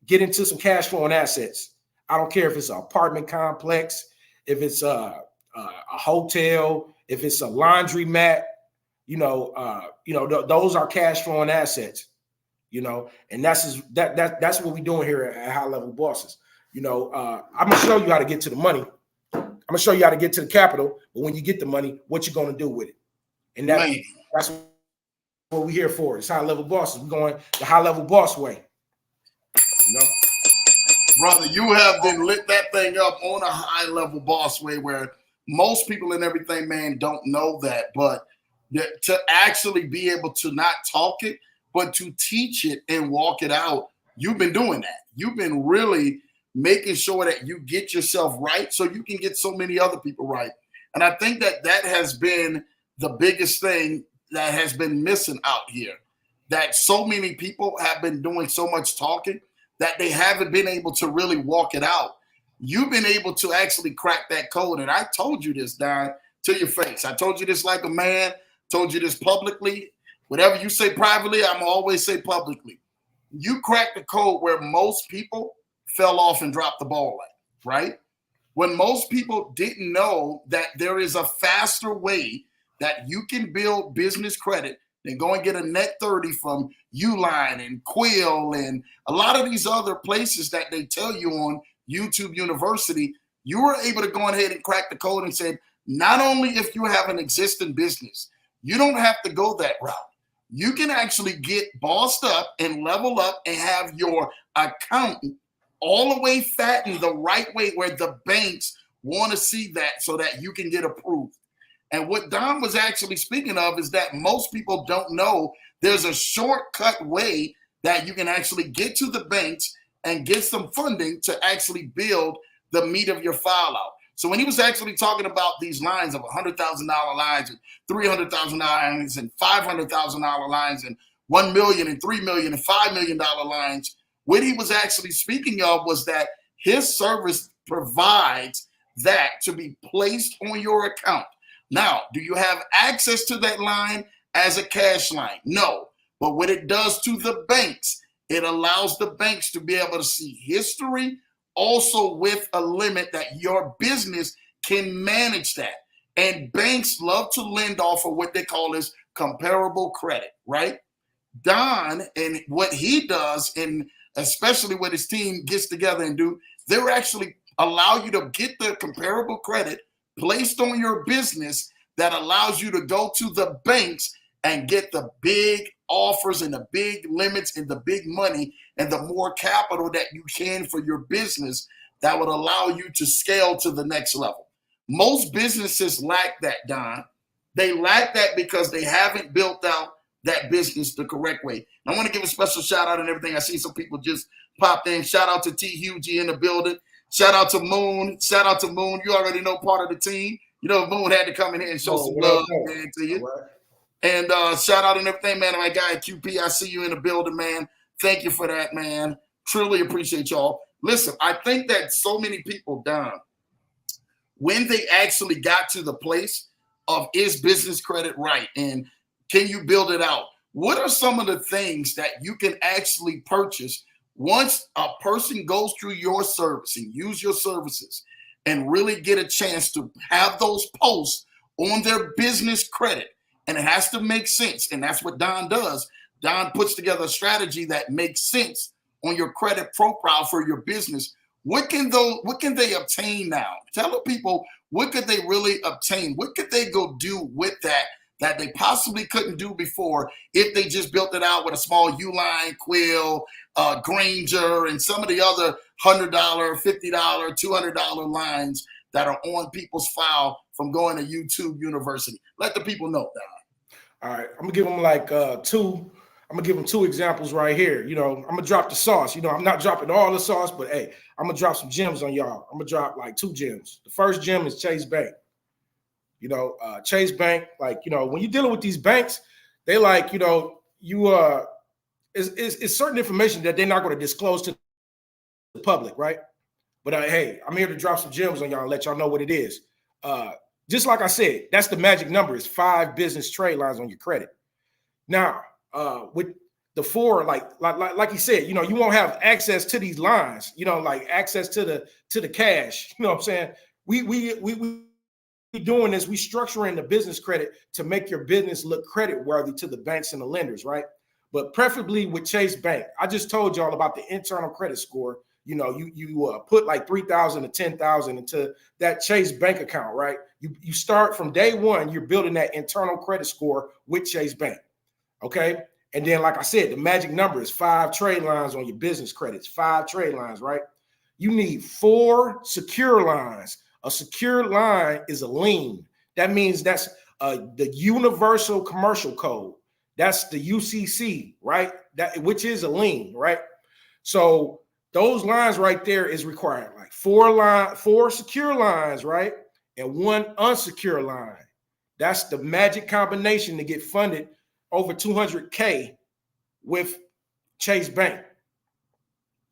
get into some cash flowing assets. I don't care if it's an apartment complex, if it's a hotel, if it's a laundromat, those are cash flowing assets, and that's what we're doing here at High Level Bosses. I'm gonna show you how to get to the money. I'm gonna show you how to get to the capital, but when you get the money, what you're gonna do with it. And that's what we're here for. It's High Level Bosses. We're going the High Level Boss way. Brother, you have been lit that thing up on a High Level Boss way where most people and everything, man, don't know that. But to actually be able to not talk it, but to teach it and walk it out, you've been doing that. You've been really making sure that you get yourself right so you can get so many other people right. And I think that has been the biggest thing that has been missing out here, that so many people have been doing so much talking that they haven't been able to really walk it out. You've been able to actually crack that code. And I told you this, Don, to your face. I told you this like a man, told you this publicly. Whatever you say privately, I'm always say publicly. You cracked the code where most people fell off and dropped the ball at, right? When most people didn't know that there is a faster way that you can build business credit than go and get a net 30 from Uline and Quill and a lot of these other places that they tell you on YouTube University, you were able to go ahead and crack the code and say, not only if you have an existing business, you don't have to go that route. You can actually get bossed up and level up and have your accountant all the way fattened the right way where the banks want to see that so that you can get approved. And what Don was actually speaking of is that most people don't know there's a shortcut way that you can actually get to the banks and get some funding to actually build the meat of your file out. So when he was actually talking about these lines of $100,000 lines and $300,000 lines and $500,000 lines and $1 million and $3 million and $5 million lines, what he was actually speaking of was that his service provides that to be placed on your account. Now, do you have access to that line as a cash line? No. But what it does to the banks, it allows the banks to be able to see history, also with a limit that your business can manage that. And banks love to lend off of what they call is comparable credit, right? Don and what he does, and especially what his team gets together and do, they're actually allow you to get the comparable credit placed on your business that allows you to go to the banks and get the big offers and the big limits and the big money and the more capital that you can for your business that would allow you to scale to the next level. Most businesses lack that, Don. They lack that because they haven't built out that business the correct way. And I want to give a special shout out and everything. I see some people just popped in. Shout out to T. Hughie in the building. Shout out to Moon. Shout out to Moon. You already know part of the team. You know, Moon had to come in here and show some love, man, to you. Right. And shout out and everything, man. My guy at QP, I see you in the building, man. Thank you for that, man. Truly appreciate y'all. Listen, I think that so many people, Don, when they actually got to the place of is business credit right and can you build it out? What are some of the things that you can actually purchase once a person goes through your service and use your services and really get a chance to have those posts on their business credit? And it has to make sense. And that's what Don does. Don puts together a strategy that makes sense on your credit profile for your business. What can they obtain now? Tell the people, what could they really obtain? What could they go do with that that they possibly couldn't do before if they just built it out with a small Uline, Quill, Granger, and some of the other $100, $50, $200 lines that are on people's file from going to YouTube University. Let the people know that. All right, I'm gonna give them like two. I'm gonna give them two examples right here. You know, I'm gonna drop the sauce. You know, I'm not dropping all the sauce, but hey, I'm gonna drop some gems on y'all. I'm gonna drop like 2 gems. The first gem is Chase Bank. You know, Chase Bank, like, you know, when you're dealing with these banks, they like, you know, it's certain information that they're not going to disclose to the public, right? But hey, I'm here to drop some gems on y'all and let y'all know what it is. Just like I said, that's the magic number, is 5 business trade lines on your credit. Now, with the 4, like you said, you know, you won't have access to these lines, you know, like access to the cash. You know what I'm saying? We doing this, we structuring the business credit to make your business look credit worthy to the banks and the lenders, right? But preferably with Chase Bank. I just told y'all about the internal credit score. You know, you put like 3,000 to 10,000 into that Chase Bank account, right? You start from day one, you're building that internal credit score with Chase Bank, okay? And then, like I said, the magic number is 5 trade lines on your business credits, 5 trade lines, right? You need 4 secure lines. A secure line is a lien. That means that's the Universal Commercial Code. That's the UCC, right? Which is a lien, right? So those lines right there is required, like 4 secure lines, right? And 1 unsecure line. That's the magic combination to get funded over $200K with Chase Bank.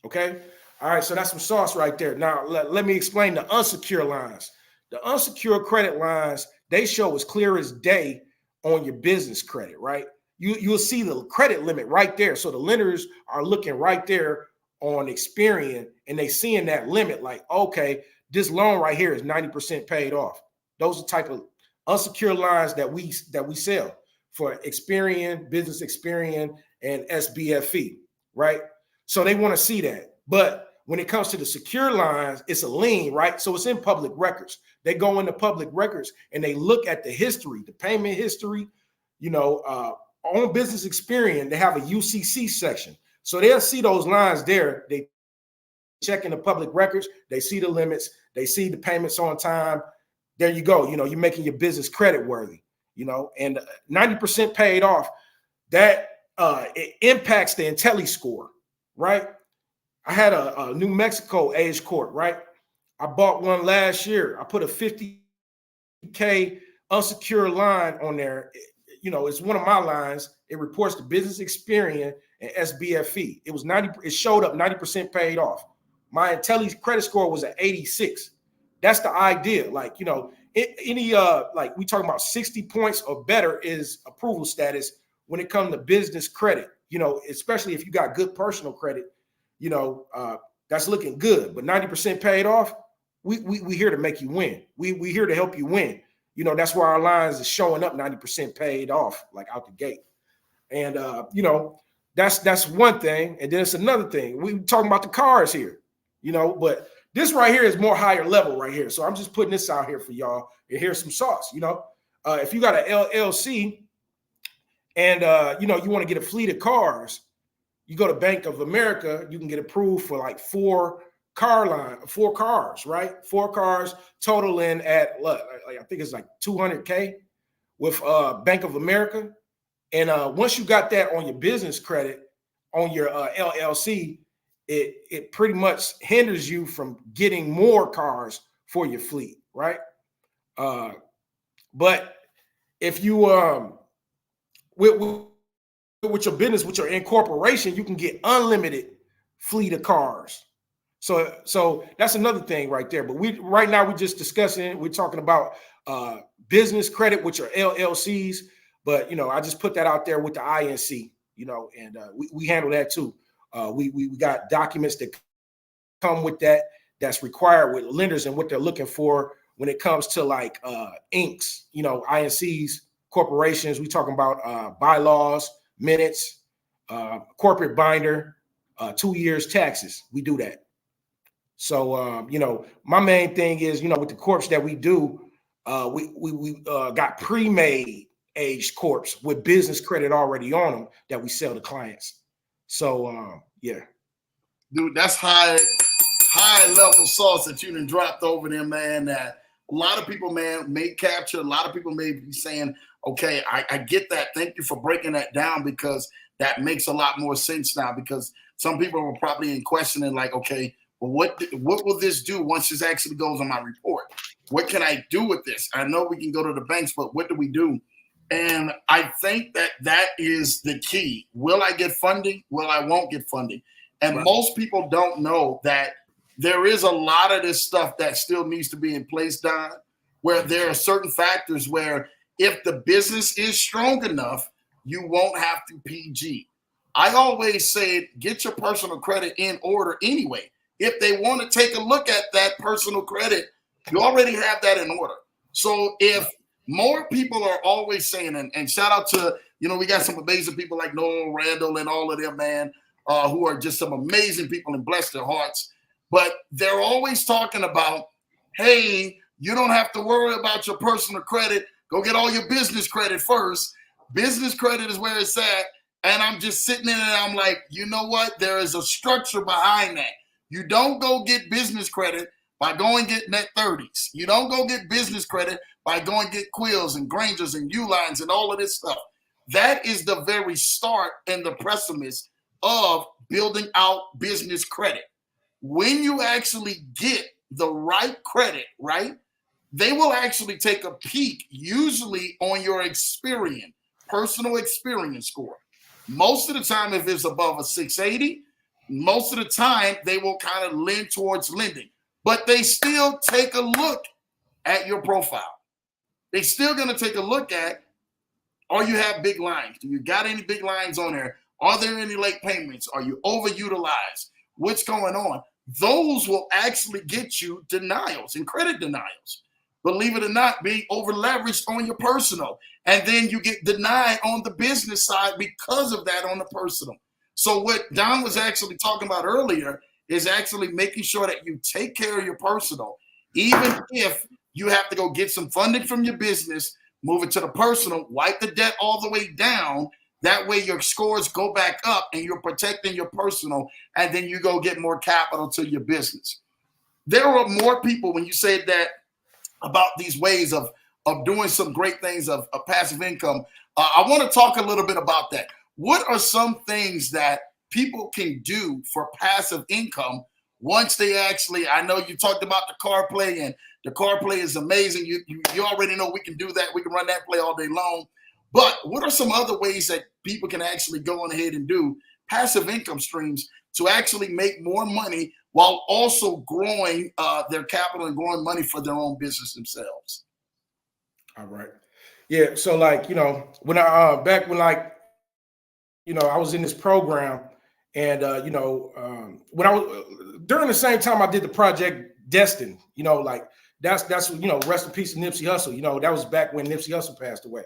Okay. All right. So that's some sauce right there. Now let me explain the unsecure lines. The unsecured credit lines, they show as clear as day on your business credit, right? You'll see the credit limit right there. So the lenders are looking right there on Experian, and they seeing that limit like, okay, this loan right here is 90% paid off. Those are type of unsecured lines that we sell for Experian, Business Experian, and SBFE, right? So they want to see that. But when it comes to the secure lines, it's a lien, right? So it's in public records. They go into public records and they look at the history, the payment history. You know, on Business Experian, they have a UCC section. So they'll see those lines there. They check in the public records. They see the limits. They see the payments on time. There you go. You know, you're making your business credit worthy, you know, and 90% paid off. That it impacts the IntelliScore, right? I had a New Mexico age court, right? I bought one last year. I put a $50K unsecured line on there. You know, it's one of my lines. It reports to Business Experian and SBFE. It was 90. It showed up 90% paid off. My Intelli credit score was at 86. That's the idea. Like, you know, any like we talking about 60 points or better is approval status when it comes to business credit. You know, especially if you got good personal credit. You know, that's looking good. But 90% paid off. We here to make you win. We here to help you win. You know, that's why our lines is showing up 90% paid off, like out the gate. And you know, that's one thing. And then it's another thing. We talking about the cars here, you know, but this right here is more higher level right here. So I'm just putting this out here for y'all. And here's some sauce, you know. If you got an LLC and you know, you want to get a fleet of cars, you go to Bank of America, you can get approved for like 4 cars, right? 4 cars totaling at like I think it's like 200K with Bank of America. And once you got that on your business credit, on your LLC, it pretty much hinders you from getting more cars for your fleet, right? But if you with your business, with your incorporation, you can get unlimited fleet of cars. So that's another thing right there. But right now we're just discussing. We're talking about business credit with your LLCs. But you know, I just put that out there with the INC. You know, and we handle that too. We got documents that come with that. That's required with lenders and what they're looking for when it comes to like inks. You know, INCs, corporations. We talking about bylaws, minutes, corporate binder, 2 years taxes. We do that. So, you know, my main thing is, you know, with the corps that we do, we got pre-made aged corps with business credit already on them that we sell to clients. So yeah. Dude, that's high level sauce that you done dropped over there, man. That a lot of people, man, may capture. A lot of people may be saying, okay, I get that. Thank you for breaking that down, because that makes a lot more sense now. Because some people are probably in questioning, like, okay, well, what will this do once this actually goes on my report? What can I do with this? I know we can go to the banks, but what do we do? And I think that is the key. Will I get funding? Well, I won't get funding. And Right. Most people don't know that there is a lot of this stuff that still needs to be in place, Don, where there are certain factors where if the business is strong enough, you won't have to PG. I always say, get your personal credit in order anyway. If they want to take a look at that personal credit, you already have that in order. So if more people are always saying, and shout out to, we got some amazing people like Noel Randall and all of them, man, who are just some amazing people and bless their hearts. But they're always talking about, hey, you don't have to worry about your personal credit. Go get all your business credit first. Business credit is where it's at. And I'm just sitting in it and I'm like, you know what? There is a structure behind that. You don't go get business credit by going get net 30s. You don't go get business credit by going get Quills and Grangers and Ulines and all of this stuff. That is the very start and the premise of building out business credit. When you actually get the right credit, right, they will actually take a peek, usually on your experience, personal experience score. Most of the time, if it's above a 680, most of the time they will kind of lean towards lending. But they still take a look at your profile. They're still going to take a look at, or you have big lines. Do you got any big lines on there? Are there any late payments? Are you overutilized? What's going on? Those will actually get you denials and credit denials. Believe it or not, being over leveraged on your personal. And then you get denied on the business side because of that on the personal. So what Don was actually talking about earlier is actually making sure that you take care of your personal, even if you have to go get some funding from your business, move it to the personal, wipe the debt all the way down. That way your scores go back up and you're protecting your personal, and then you go get more capital to your business. There are more people, when you say that about these ways of doing some great things of passive income, I want to talk a little bit about that. What are some things that people can do for passive income once they actually, I know you talked about the car play, and the car play is amazing. You already know we can do that. We can run that play all day long. But what are some other ways that people can actually go on ahead and do passive income streams to actually make more money while also growing their capital and growing money for their own business themselves? All right. Yeah. So when I back when I was in this program, and when I was during the same time I did the Project Destined, that's rest in peace to Nipsey Hussle. That was back when Nipsey Hussle passed away.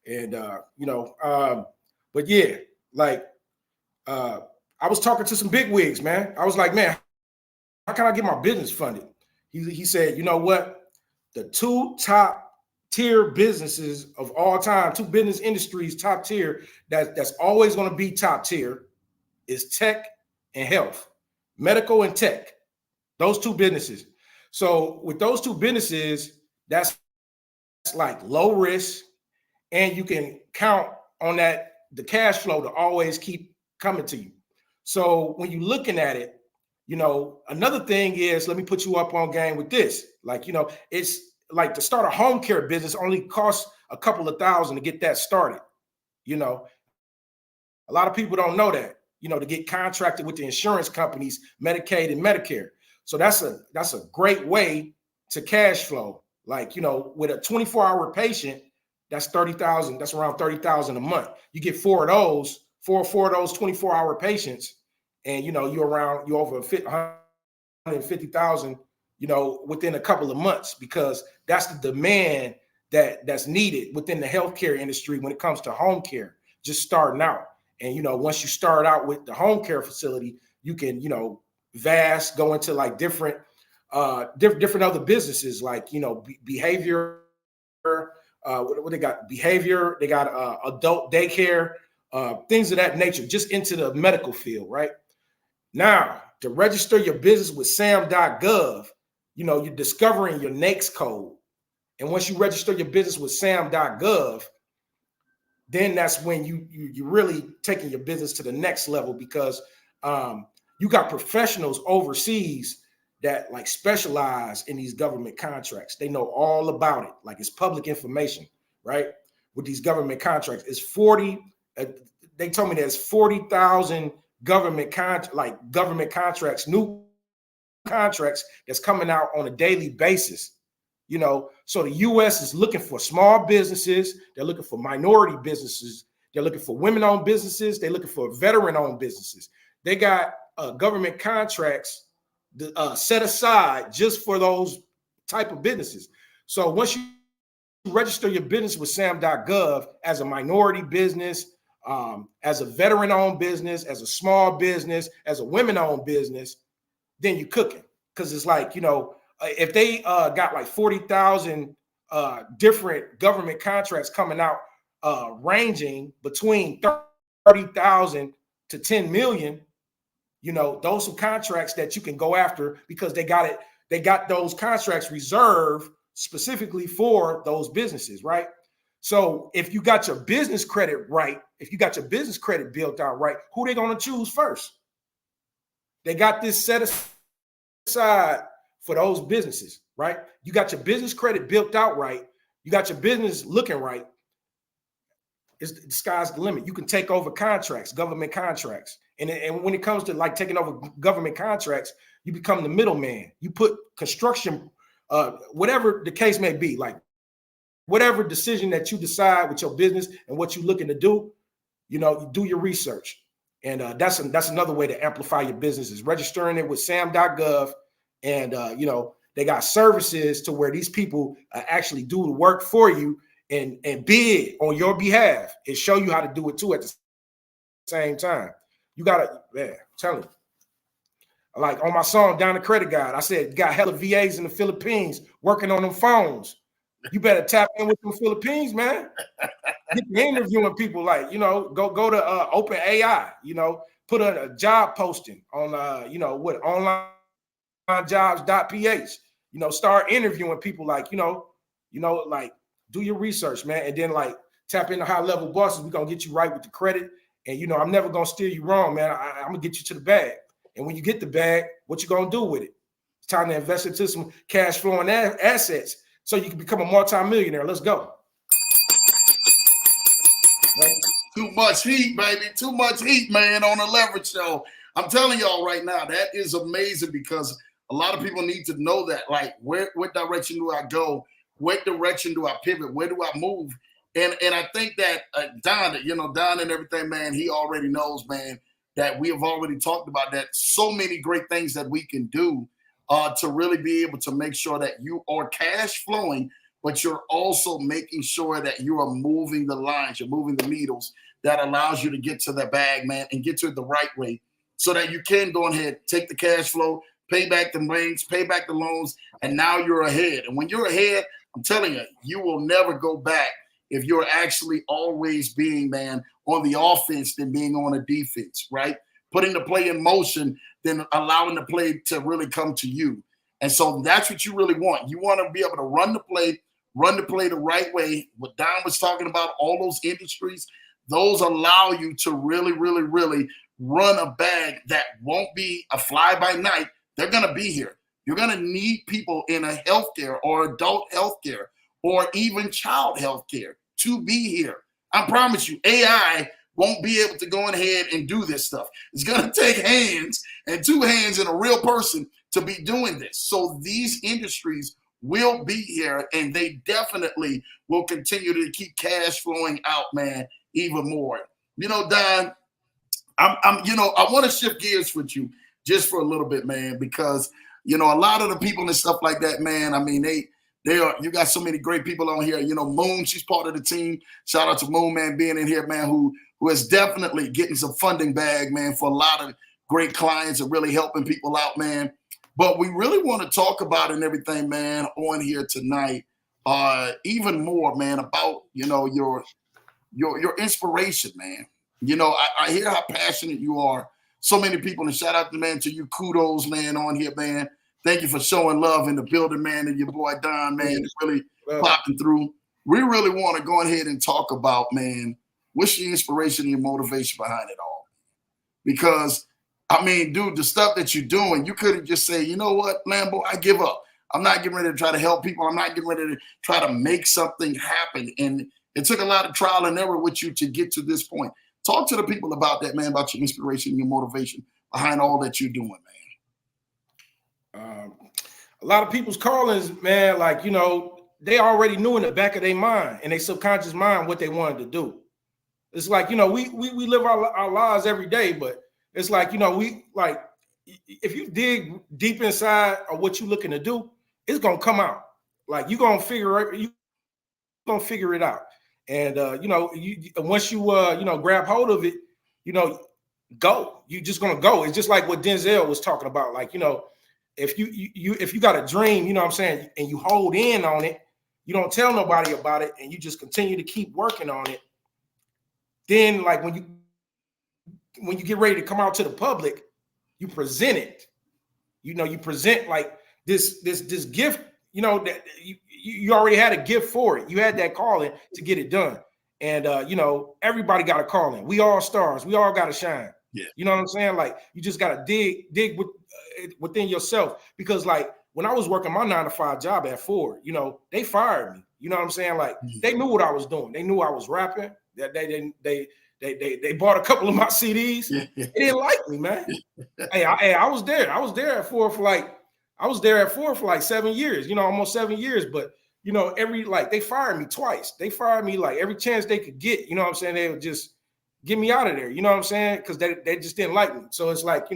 And but yeah, I was talking to some big wigs, man. I was like, man, how can I get my business funded? He said, you know what? The two top tier businesses of all time, two business industries, top tier, that's always going to be top tier is tech and health, medical and tech, those two businesses. So with those two businesses, that's like low risk, and you can count on the cash flow to always keep coming to you. So when you're looking at it, another thing is, let me put you up on game with this. It's like to start a home care business only costs a couple of $1,000 to get that started. A lot of people don't know that, to get contracted with the insurance companies, Medicaid and Medicare. So that's a great way to cash flow. With a 24-hour patient, that's $30,000. That's around $30,000 a month. You get four of those 24-hour patients, and you're over 150,000, within a couple of months, because that's the demand that's needed within the healthcare industry when it comes to home care, just starting out. And once you start out with the home care facility, you can go into different other businesses, behavior, what they got, behavior, they got adult daycare, things of that nature, just into the medical field, right? Now, to register your business with SAM.gov, you're discovering your NAICS code. And once you register your business with SAM.gov, then that's when you're really taking your business to the next level, because you got professionals overseas that like specialize in these government contracts. They know all about it. Like, it's public information, right? With these government contracts, it's 40. They told me there's 40,000 government contracts, new contracts that's coming out on a daily basis. So the U.S. is looking for small businesses. They're looking for minority businesses. They're looking for women-owned businesses. They're looking for veteran-owned businesses. They got government contracts set aside just for those type of businesses. So once you register your business with SAM.gov as a minority business, as a veteran-owned business, as a small business, as a women-owned business, then you're cooking. Because it's like, if they got like 40,000 different government contracts coming out, ranging between 30,000 to 10 million, those are contracts that you can go after, because they got those contracts reserved specifically for those businesses, right? So if you got your business credit right, if you got your business credit built out right, who they going to choose first? They got this set aside for those businesses, right? You got your business credit built out right. You got your business looking right. The sky's the limit. You can take over contracts, government contracts. And when it comes to like taking over government contracts, you become the middleman. You put construction, whatever the case may be, like whatever decision that you decide with your business and what you're looking to do, you do your research. And that's another way to amplify your business, is registering it with SAM.gov. And, they got services to where these people actually do the work for you and bid on your behalf and show you how to do it too at the same time. You got to, man, tell you. Like on my song, Down the Credit Guide, I said, got hella VAs in the Philippines working on them phones. You better tap in with them Philippines, man. Get interviewing people, like, go to OpenAI, put a job posting on, onlinejobs.ph, start interviewing people, like, like do your research, man. And then like tap into high level bosses. We're going to get you right with the credit. And, I'm never going to steer you wrong, man. I'm going to get you to the bag. And when you get the bag, what you going to do with it? It's time to invest into some cash flowing assets so you can become a multimillionaire. Let's go. Right? Too much heat, baby. Too much heat, man, on the Leverage Show. I'm telling y'all right now, that is amazing, because a lot of people need to know that, like, what direction do I go? What direction do I pivot? Where do I move? And I think that Don and everything, man, he already knows, man, that we have already talked about that. So many great things that we can do to really be able to make sure that you are cash flowing, but you're also making sure that you are moving the lines, you're moving the needles that allows you to get to the bag, man, and get to it the right way, so that you can go ahead, take the cash flow, pay back the banks, pay back the loans, and now you're ahead. And when you're ahead, I'm telling you, you will never go back if you're actually always being, man, on the offense than being on the defense, right? Putting the play in motion, then allowing the play to really come to you. And so that's what you really want. You want to be able to run the play the right way. What Don was talking about, all those industries, those allow you to really, really, really run a bag that won't be a fly by night. They're going to be here. You're going to need people in a healthcare or adult healthcare or even child healthcare to be here. I promise you, AI won't be able to go ahead and do this stuff. It's going to take hands, and two hands and a real person to be doing this. So these industries will be here, and they definitely will continue to keep cash flowing out, man, even more. Don, I want to shift gears with you just for a little bit, man, because a lot of the people and stuff like that, man, I mean, they are, you got so many great people on here. Moon, she's part of the team. Shout out to Moon, man, being in here, man, who is definitely getting some funding bag, man, for a lot of great clients and really helping people out, man. But we really want to talk about and everything, man, on here tonight. even more, man, about your inspiration, man. I hear how passionate you are. So many people, and shout out to you, kudos, man, on here, man. Thank you for showing love in the building, man, and your boy Don, man, is really popping through. We really want to go ahead and talk about, man, what's your inspiration and your motivation behind it all? Because, I mean, dude, the stuff that you're doing, you couldn't just say, you know what, Lambo, I give up. I'm not getting ready to try to help people. I'm not getting ready to try to make something happen. And it took a lot of trial and error with you to get to this point. Talk to the people about that, man, about your inspiration and your motivation behind all that you're doing, man. A lot of people's callings, man, like, they already knew in the back of their mind and their subconscious mind what they wanted to do. It's like, we live our lives every day, but it's like, if you dig deep inside of what you're looking to do, it's going to come out. Like, you're going to figure it out. And, once you, grab hold of it, go. You're just going to go. It's just like what Denzel was talking about. Like, if you got a dream, you know what I'm saying, and you hold in on it, you don't tell nobody about it, and you just continue to keep working on it. Then, like, when you get ready to come out to the public, you present it. You present like this gift, that you already had a gift for it. You had that calling to get it done. And everybody got a calling. We all stars. We all got to shine. Yeah. You know what I'm saying? Like, you just got to dig within yourself. Because, like, when I was working my 9-to-5 job at Ford, they fired me. You know what I'm saying? Like, they knew what I was doing. They knew I was rapping. That they bought a couple of my CDs. They didn't like me, man. Hey, I was there. I was there at Ford for like 7 years. Almost 7 years. But they fired me twice. They fired me like every chance they could get. You know what I'm saying? They would just get me out of there. You know what I'm saying? Because they just didn't like me. So it's like,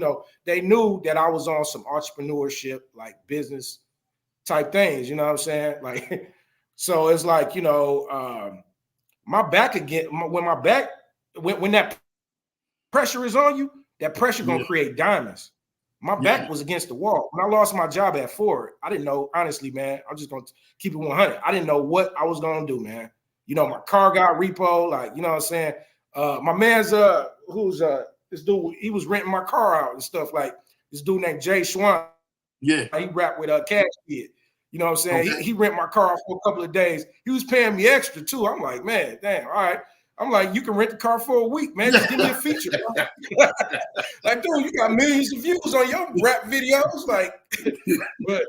they knew that I was on some entrepreneurship, like business type things. You know what I'm saying? Like, so it's like, my back again, when that pressure is on you, that pressure going to create diamonds. My back was against the wall. When I lost my job at Ford, I didn't know, honestly, man, I'm just going to keep it 100. I didn't know what I was going to do, man. My car got repo, like, you know what I'm saying? My man's, this dude, he was renting my car out and stuff, like this dude named Jay Schwan. Yeah. He rapped with Cash Kid. You know what I'm saying? Okay. He rent my car for a couple of days. He was paying me extra too. I'm like, man, damn, all right. I'm like, you can rent the car for a week, man. Just give me a feature. Like, dude, you got millions of views on your rap videos. Like, but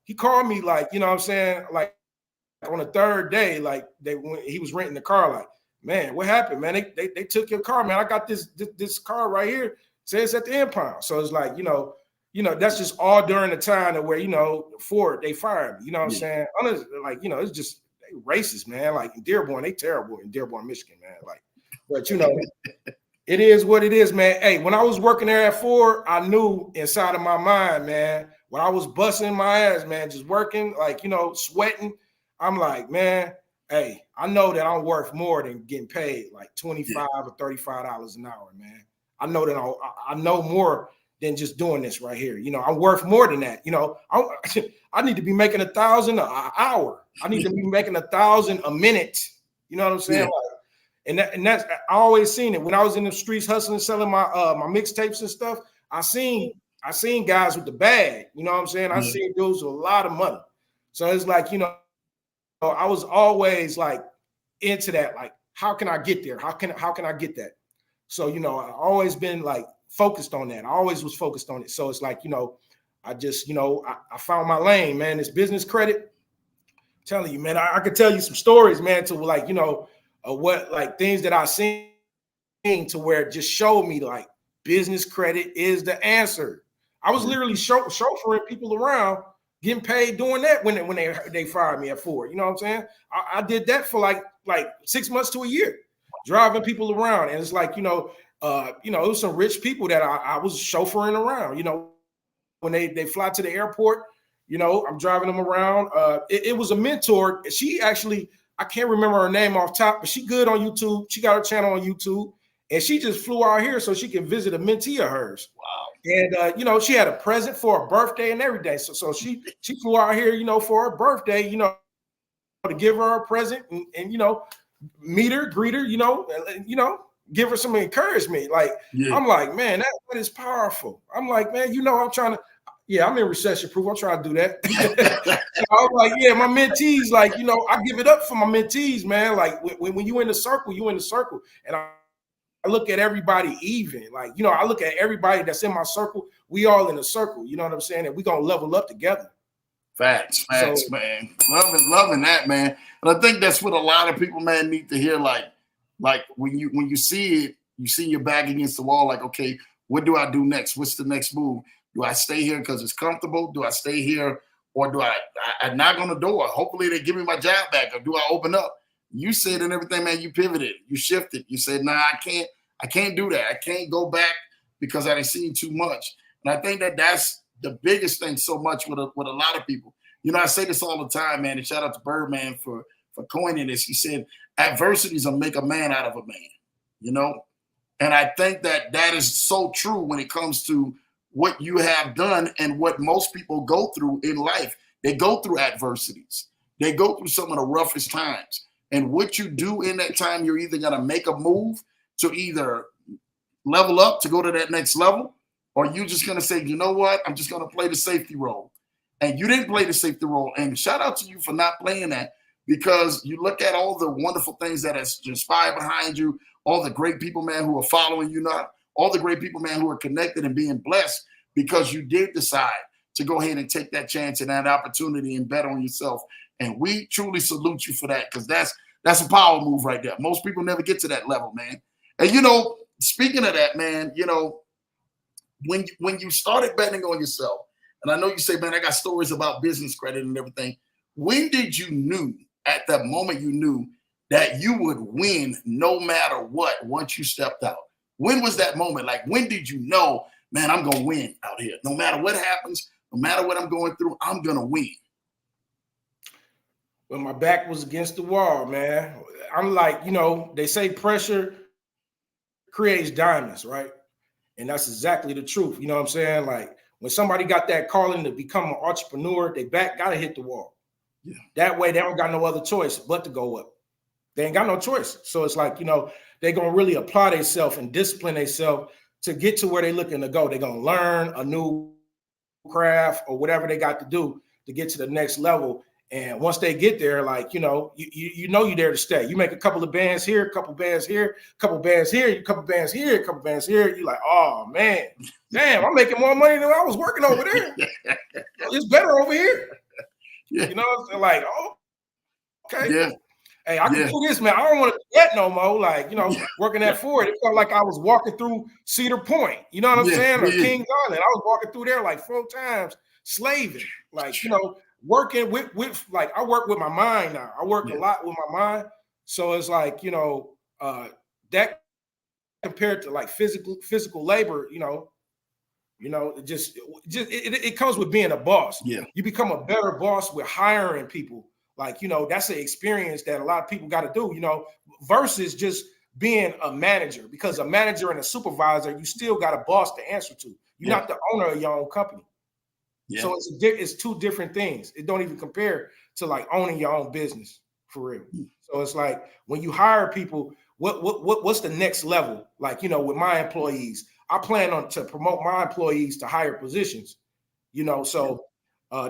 he called me, like, you know what I'm saying? Like, on the third day, like, when he was renting the car, like, man, what happened, man? They took your car, man. I got this car right here. Says at the impound. So it's like, that's just all during the time of where, Ford, they fired me. You know what I'm saying? Honestly, like, it's just they racist, man. Like in Dearborn, they terrible in Dearborn, Michigan, man. Like, but it is what it is, man. Hey, when I was working there at Ford, I knew inside of my mind, man, when I was busting my ass, man, just working, like, sweating, I'm like, man, hey, I know that I'm worth more than getting paid like $25 or $35 an hour, man. I know that I know more than just doing this right here. I'm worth more than that. I need to be making $1,000 an hour. I need to be making $1,000 a minute. You know what I'm saying? Yeah. And that's I always seen it when I was in the streets hustling, selling my my mixtapes and stuff. I seen guys with the bag. You know what I'm saying? I seen dudes with a lot of money. So it's like, I was always like into that. Like, how can I get there? How can I get that? So, I always been like focused on that. I always was focused on it. So it's like, I just, I found my lane, man. This business credit, I'm telling you, man, I could tell you some stories, man, to like, what like things that I seen to where it just showed me like business credit is the answer. I was literally chauffeuring people around, getting paid doing that when they fired me at Ford. You know what I'm saying? I did that for like 6 months to a year, driving people around. And it's like, it was some rich people that I was chauffeuring around, when they fly to the airport, I'm driving them around. It was a mentor. She actually, I can't remember her name off top, but she good on YouTube. She got her channel on YouTube and she just flew out here so she can visit a mentee of hers. Wow. And you know, she had a present for her birthday and everything. So she flew out here, you know, for her birthday, you know, to give her a present and you know, meet her, greet her, you know, give her some encouragement. Like, Yeah. I'm like, man, that is powerful. I'm like, man, you know, I'm trying to, yeah, I'm in recession proof. I'm trying to do that. So I was like, yeah, my mentees, like, you know, I give it up for my mentees, man. Like when you in the circle, you in the circle. And I look at everybody even. Like, you know, I look at everybody that's in my circle. We all in a circle, you know what I'm saying? And we're going to level up together. Facts, man. Loving that, man. And I think that's what a lot of people, man, need to hear. Like when you see it, you see your back against the wall. Like, okay, what do I do next? What's the next move? Do I stay here because it's comfortable? Do I stay here, or do I knock on the door? Hopefully they give me my job back, or do I open up? You said and everything, man. You pivoted, you shifted. You said, nah, I can't do that. I can't go back because I didn't see too much. And I think that's the biggest thing so much with a lot of people. You know, I say this all the time, man, and shout out to Birdman for coining this. He said, adversities will make a man out of a man, you know? And I think that is so true when it comes to what you have done and what most people go through in life. They go through adversities. They go through some of the roughest times. And what you do in that time, you're either going to make a move to either level up to go to that next level, or you're just going to say, you know what, I'm just going to play the safety role. And you didn't play the safety role. And shout out to you for not playing that, because you look at all the wonderful things that has inspired behind you, all the great people, man, who are following you now, all the great people, man, who are connected and being blessed because you did decide to go ahead and take that chance and that opportunity and bet on yourself. And we truly salute you for that, because that's a power move right there. Most people never get to that level, man. And, you know, speaking of that, man, you know, when you started betting on yourself, and I know you say, man, I got stories about business credit and everything. When did you knew, at that moment you knew that you would win no matter what once you stepped out? When was that moment? Like, when did you know, man, I'm going to win out here? No matter what happens, no matter what I'm going through, I'm going to win. When my back was against the wall, man. I'm like, you know, they say pressure creates diamonds, right? And that's exactly the truth. You know what I'm saying? Like, when somebody got that calling to become an entrepreneur, they back got to hit the wall. Yeah. That way, they don't got no other choice but to go up. They ain't got no choice. So it's like, you know, they're going to really apply themselves and discipline themselves to get to where they're looking to go. They're going to learn a new craft or whatever they got to do to get to the next level. And once they get there, like, you know, you know you're there to stay. You make a couple of bands here, a couple of bands here, a couple of bands here, a couple of bands here, a couple of bands here. You're like, oh, man, damn, I'm making more money than I was working over there. It's better over here. Yeah. You know, like, oh, okay. Yeah. Hey, I can do this, man. I don't want to do that no more. Like, you know, working at Ford, it felt like I was walking through Cedar Point. You know what I'm saying? Or Kings Island. I was walking through there like 4 times, slaving. Like, you know, working with like, I work with my mind now. I work a lot with my mind. So it's like, you know, that compared to like physical labor, you know, it comes with being a boss. Yeah. You become a better boss with hiring people. Like, you know, that's an experience that a lot of people got to do, you know, versus just being a manager, because a manager and a supervisor, you still got a boss to answer to. You're not the owner of your own company. Yeah. So it's 2 different things. It don't even compare to like owning your own business for real. So it's like when you hire people, what's the next level? Like, you know, with my employees, I plan on to promote my employees to higher positions, you know, so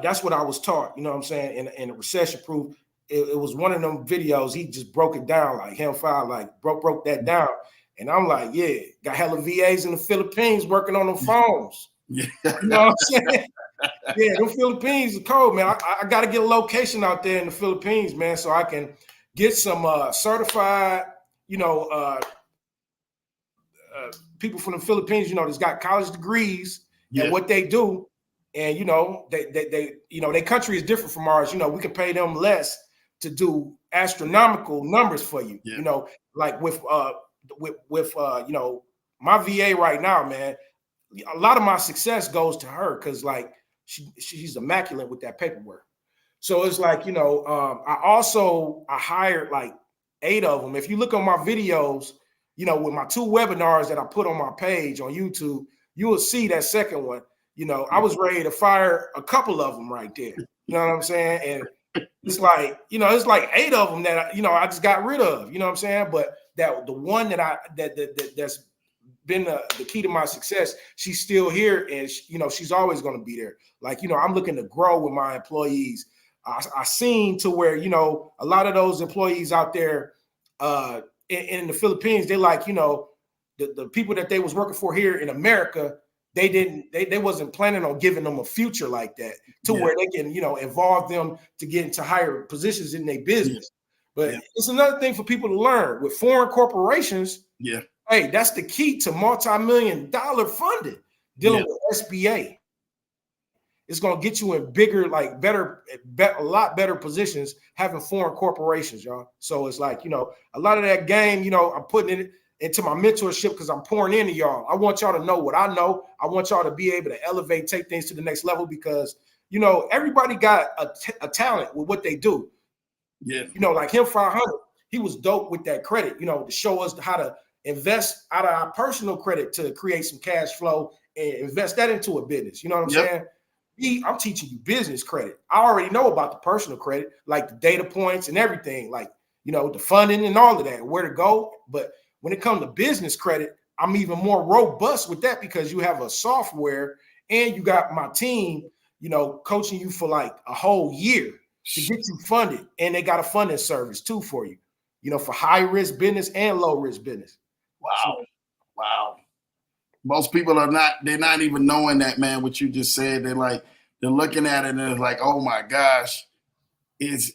that's what I was taught, you know what I'm saying? In a recession proof, it was one of them videos. He just broke it down, like him file, like broke that down. And I'm like, yeah, got hella VAs in the Philippines working on them phones. Yeah. You know what I'm saying? Yeah, the Philippines is cold, man. I got to get a location out there in the Philippines, man, so I can get some certified, you know, people from the Philippines, you know, that's got college degrees and what they do. And, you know, they you know, their country is different from ours. You know, we can pay them less to do astronomical numbers for you. You know, like with you know, my VA right now, man, a lot of my success goes to her because like she's immaculate with that paperwork. So it's like, you know, I hired like 8 of them. If you look on my videos, you know, with my 2 webinars that I put on my page on YouTube, you will see that second one. You know, I was ready to fire a couple of them right there. You know what I'm saying? And it's like, you know, it's like 8 of them that I just got rid of. You know what I'm saying? But that the one that's been the key to my success, she's still here, and she's always going to be there. Like, I'm looking to grow with my employees. I seen to where, a lot of those employees out there in the Philippines, they like, the people that they was working for here in America, they wasn't planning on giving them a future like that to where they can, involve them to get into higher positions in their business. But it's another thing for people to learn with foreign corporations. Yeah. Hey, that's the key to multi-million-dollar funding dealing with SBA. It's going to get you in bigger, like a lot better positions having foreign corporations, y'all. So it's like, a lot of that game, I'm putting it into my mentorship because I'm pouring into y'all. I want y'all to know what I know. I want y'all to be able to elevate, take things to the next level because, everybody got a talent with what they do. Yeah. Like him 500, he was dope with that credit, to show us how to invest out of our personal credit to create some cash flow and invest that into a business. You know what I'm saying? I'm teaching you business credit. I already know about the personal credit, like the data points and everything, like, the funding and all of that, where to go. But when it comes to business credit, I'm even more robust with that because you have a software and you got my team, coaching you for like a whole year to get you funded. And they got a funding service too for you, for high risk business and low risk business. Wow. Wow. Most people they're not even knowing that, man, what you just said. They're looking at it and they're like, oh my gosh, is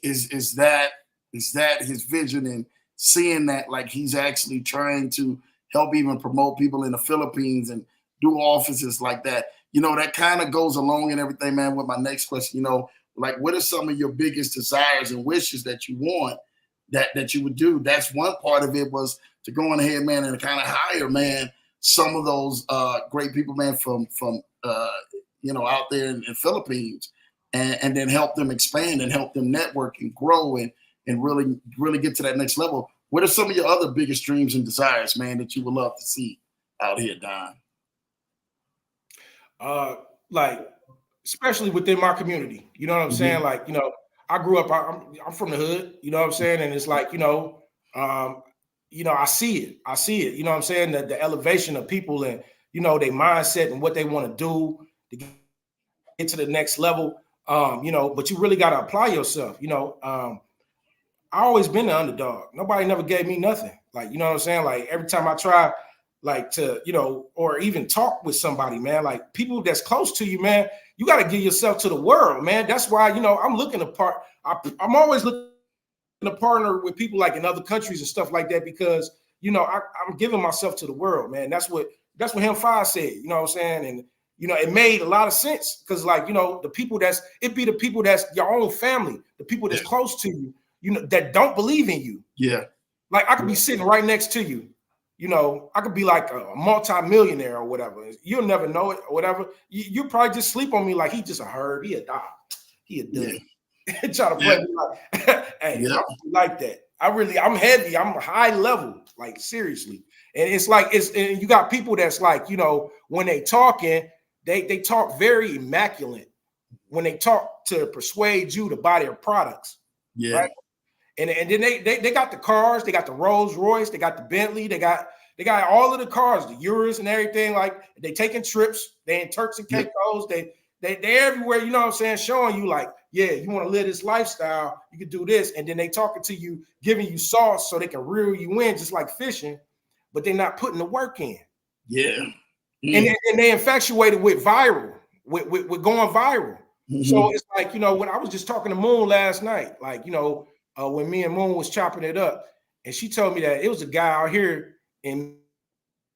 that his vision, and seeing that like he's actually trying to help even promote people in the Philippines and do offices like that. That kind of goes along and everything, man, with my next question, like what are some of your biggest desires and wishes that you want that you would do? That's one part of it, was to go on ahead, man, and kind of hire, man, some of those great people, man, from out there in the Philippines, and then help them expand and help them network and grow and really get to that next level. What are some of your other biggest dreams and desires, man, that you would love to see out here, Don? Like, especially within my community, you know what I'm saying? Like, I grew up, I'm from the hood, you know what I'm saying? And it's like, I see it, you know what I'm saying? The elevation of people and, their mindset and what they want to do to get to the next level. But you really got to apply yourself. I always been the underdog. Nobody never gave me nothing. Like, you know what I'm saying? Like every time I try like to, or even talk with somebody, man, like people that's close to you, man, you got to give yourself to the world, man. That's why, I'm looking to I'm always looking to partner with people like in other countries and stuff like that, because, I'm giving myself to the world, man. That's what him 5 said, you know what I'm saying? And, it made a lot of sense because like, the people that's your own family, the people that's close to you, that don't believe in you. Yeah. Like I could be sitting right next to you. I could be like a multi-millionaire or whatever. You'll never know it or whatever. You probably just sleep on me like he just a herb. He a dog. He a dude. Yeah. Try to play me like, hey, I'm like that. I'm heavy. I'm high level, like seriously. And it's like, and you got people that's like, when they talking, they talk very immaculate when they talk to persuade you to buy their products. Yeah. Right? And then they got the cars, they got the Rolls Royce, they got the Bentley, they got all of the cars, the Urus and everything. Like they taking trips, they in Turks and Caicos, they everywhere, you know what I'm saying, showing you like, yeah, you want to live this lifestyle, you can do this. And then they talking to you, giving you sauce so they can reel you in just like fishing, but they're not putting the work in. Yeah. And they infatuated with viral, with going viral. So it's like, when I was just talking to Moon last night, like, when me and Moon was chopping it up, and she told me that it was a guy out here in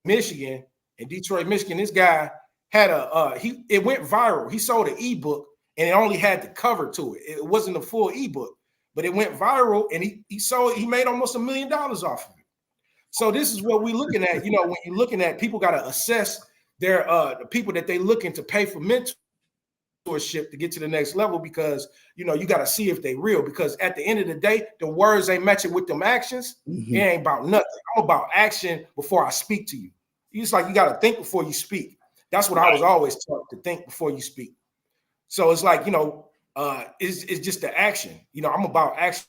Michigan, in Detroit, Michigan. This guy had it went viral. He sold an ebook and it only had the cover to it. It wasn't a full ebook, but it went viral and he made almost $1 million off of it. So this is what we're looking at. When you're looking at, people got to assess their the people that they looking to pay for mentorship to get to the next level, because you got to see if they real, because at the end of the day, the words ain't matching with them actions. It ain't about nothing. I'm about action before I speak to you. It's like you got to think before you speak. That's what I was always taught, to think before you speak. So it's like, it's just the action. I'm about action.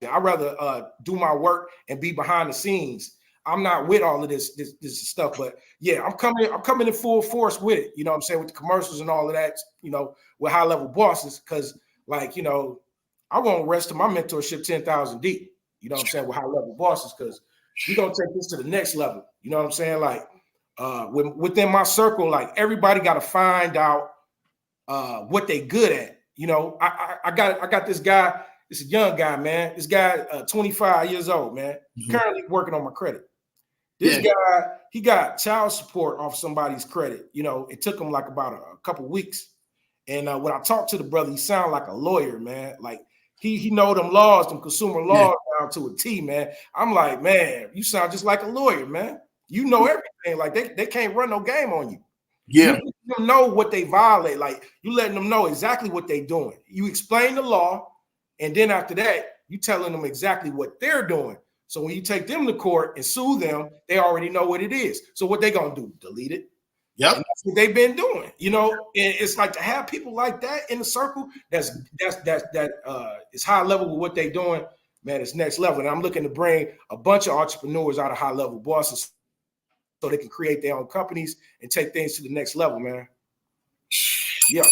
I'd rather do my work and be behind the scenes. I'm not with all of this stuff, but yeah, I'm coming in full force with it. You know what I'm saying? With the commercials and all of that, with High Level Bosses, because I want the rest of my mentorship 10,000 deep. You know what I'm saying? With High Level Bosses, because we're gonna take this to the next level. You know what I'm saying? Like within my circle, like everybody got to find out what they good at. I got this guy. It's a young guy, man. This guy, 25 years old, man. Currently working on my credit. This guy, he got child support off somebody's credit. It took him like about a couple weeks. And when I talked to the brother, he sounded like a lawyer, man. Like he know them laws, them consumer laws down to a T, man. I'm like, man, you sound just like a lawyer, man. You know everything. Like they can't run no game on you. Yeah. You know what they violate. Like you letting them know exactly what they doing. You explain the law, and then after that, you telling them exactly what they're doing. So when you take them to court and sue them, they already know what it is. So what they gonna do? Delete it. Yep. And that's what they've been doing. And it's like to have people like that in the circle. That's is high level with what they're doing, man. It's next level. And I'm looking to bring a bunch of entrepreneurs out of High Level Bosses so they can create their own companies and take things to the next level, man. Yeah.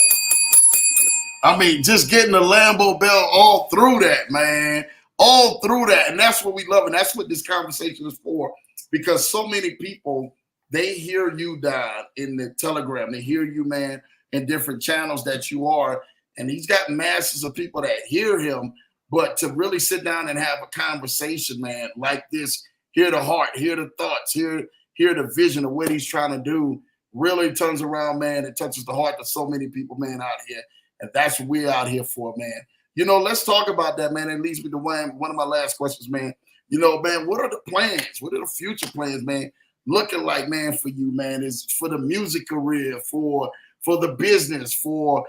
I mean, just getting the Lambo Bell all through that, man. All through that. And that's what we love. And that's what this conversation is for. Because so many people, they hear you down in the Telegram. They hear you, man, in different channels that you are. And he's got masses of people that hear him. But to really sit down and have a conversation, man, like this, hear the heart, hear the thoughts, hear the vision of what he's trying to do, really turns around, man. It touches the heart of so many people, man, out here. And that's what we're out here for, man. Let's talk about that, man. It leads me to one of my last questions, man. Man, what are the plans? What are the future plans, man, looking like, man, for you, man? Is for the music career, for the business, for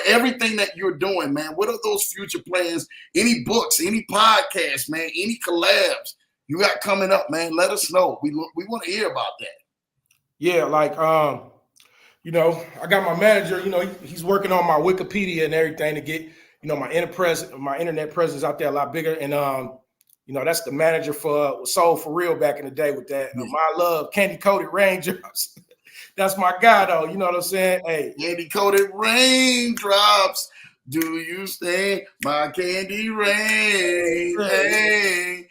everything that you're doing, man? What are those future plans? Any books, any podcasts, man, any collabs you got coming up, man? Let us know. We want to hear about that. Yeah, like I got my manager, he's working on my Wikipedia and everything to get, my internet presence out there a lot bigger. And that's the manager for Soul For Real back in the day with that. My love, Candy Coated Raindrops. That's my guy, though. You know what I'm saying? Hey, Candy Coated Raindrops. Do you stay, my candy rain? Hey.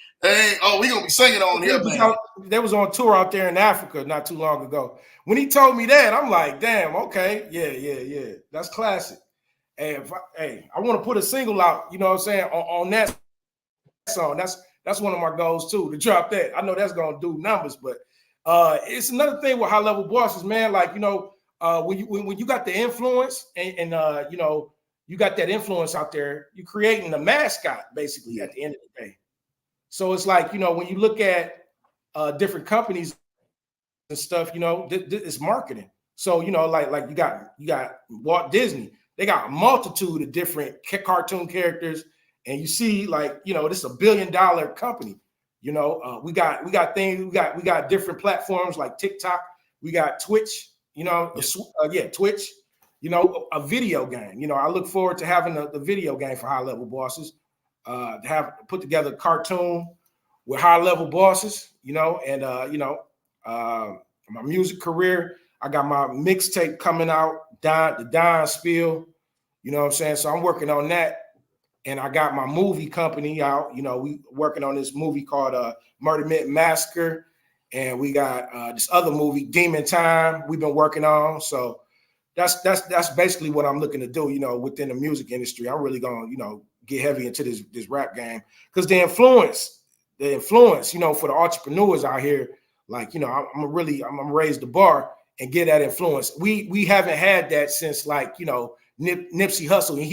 Oh, we gonna be singing on here, man. They was on tour out there in Africa not too long ago. When he told me that, I'm like, damn, okay, yeah. That's classic. Hey, I want to put a single out, you know what I'm saying, on that song. That's one of my goals too, to drop that. I know that's gonna do numbers, but it's another thing with High Level Bosses, man. Like, when you got the influence and you got that influence out there, you're creating the mascot basically at the end of the day. So it's like, when you look at different companies and stuff, it's marketing. So, like you got Walt Disney. They got a multitude of different cartoon characters. And you see, like, this is $1 billion company. We got things, we got different platforms like TikTok. We got Twitch, Twitch, a video game. I look forward to having the video game for High Level Bosses. To have put together a cartoon with High Level Bosses, and my music career. I got my mixtape coming out, the Don Spiel, you know what I'm saying? So I'm working on that. And I got my movie company out. We working on this movie called Murder Myth Massacre. And we got this other movie, Demon Time, we've been working on. So that's basically what I'm looking to do, within the music industry. I'm really going to, get heavy into this rap game. Because the influence, for the entrepreneurs out here, like, I'm gonna raise the bar and get that influence. We haven't had that since, like, Nipsey Hussle, and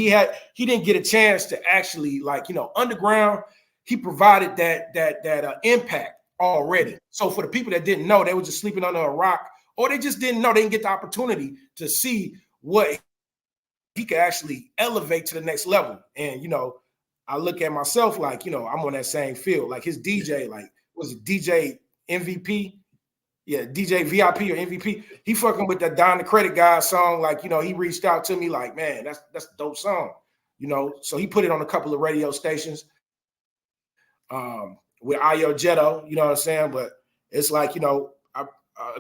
he didn't get a chance to actually, like, underground. He provided that impact already. So for the people that didn't know, they were just sleeping under a rock, or they just didn't know, they didn't get the opportunity to see what he could actually elevate to the next level. And I look at myself like, I'm on that same field. Like his DJ, like, was it DJ MVP? DJ VIP or MVP. He fucking with that Don the Credit Guy song. Like, he reached out to me like, man, that's a dope song. So he put it on a couple of radio stations with Ayo Jetto, you know what I'm saying? But it's like,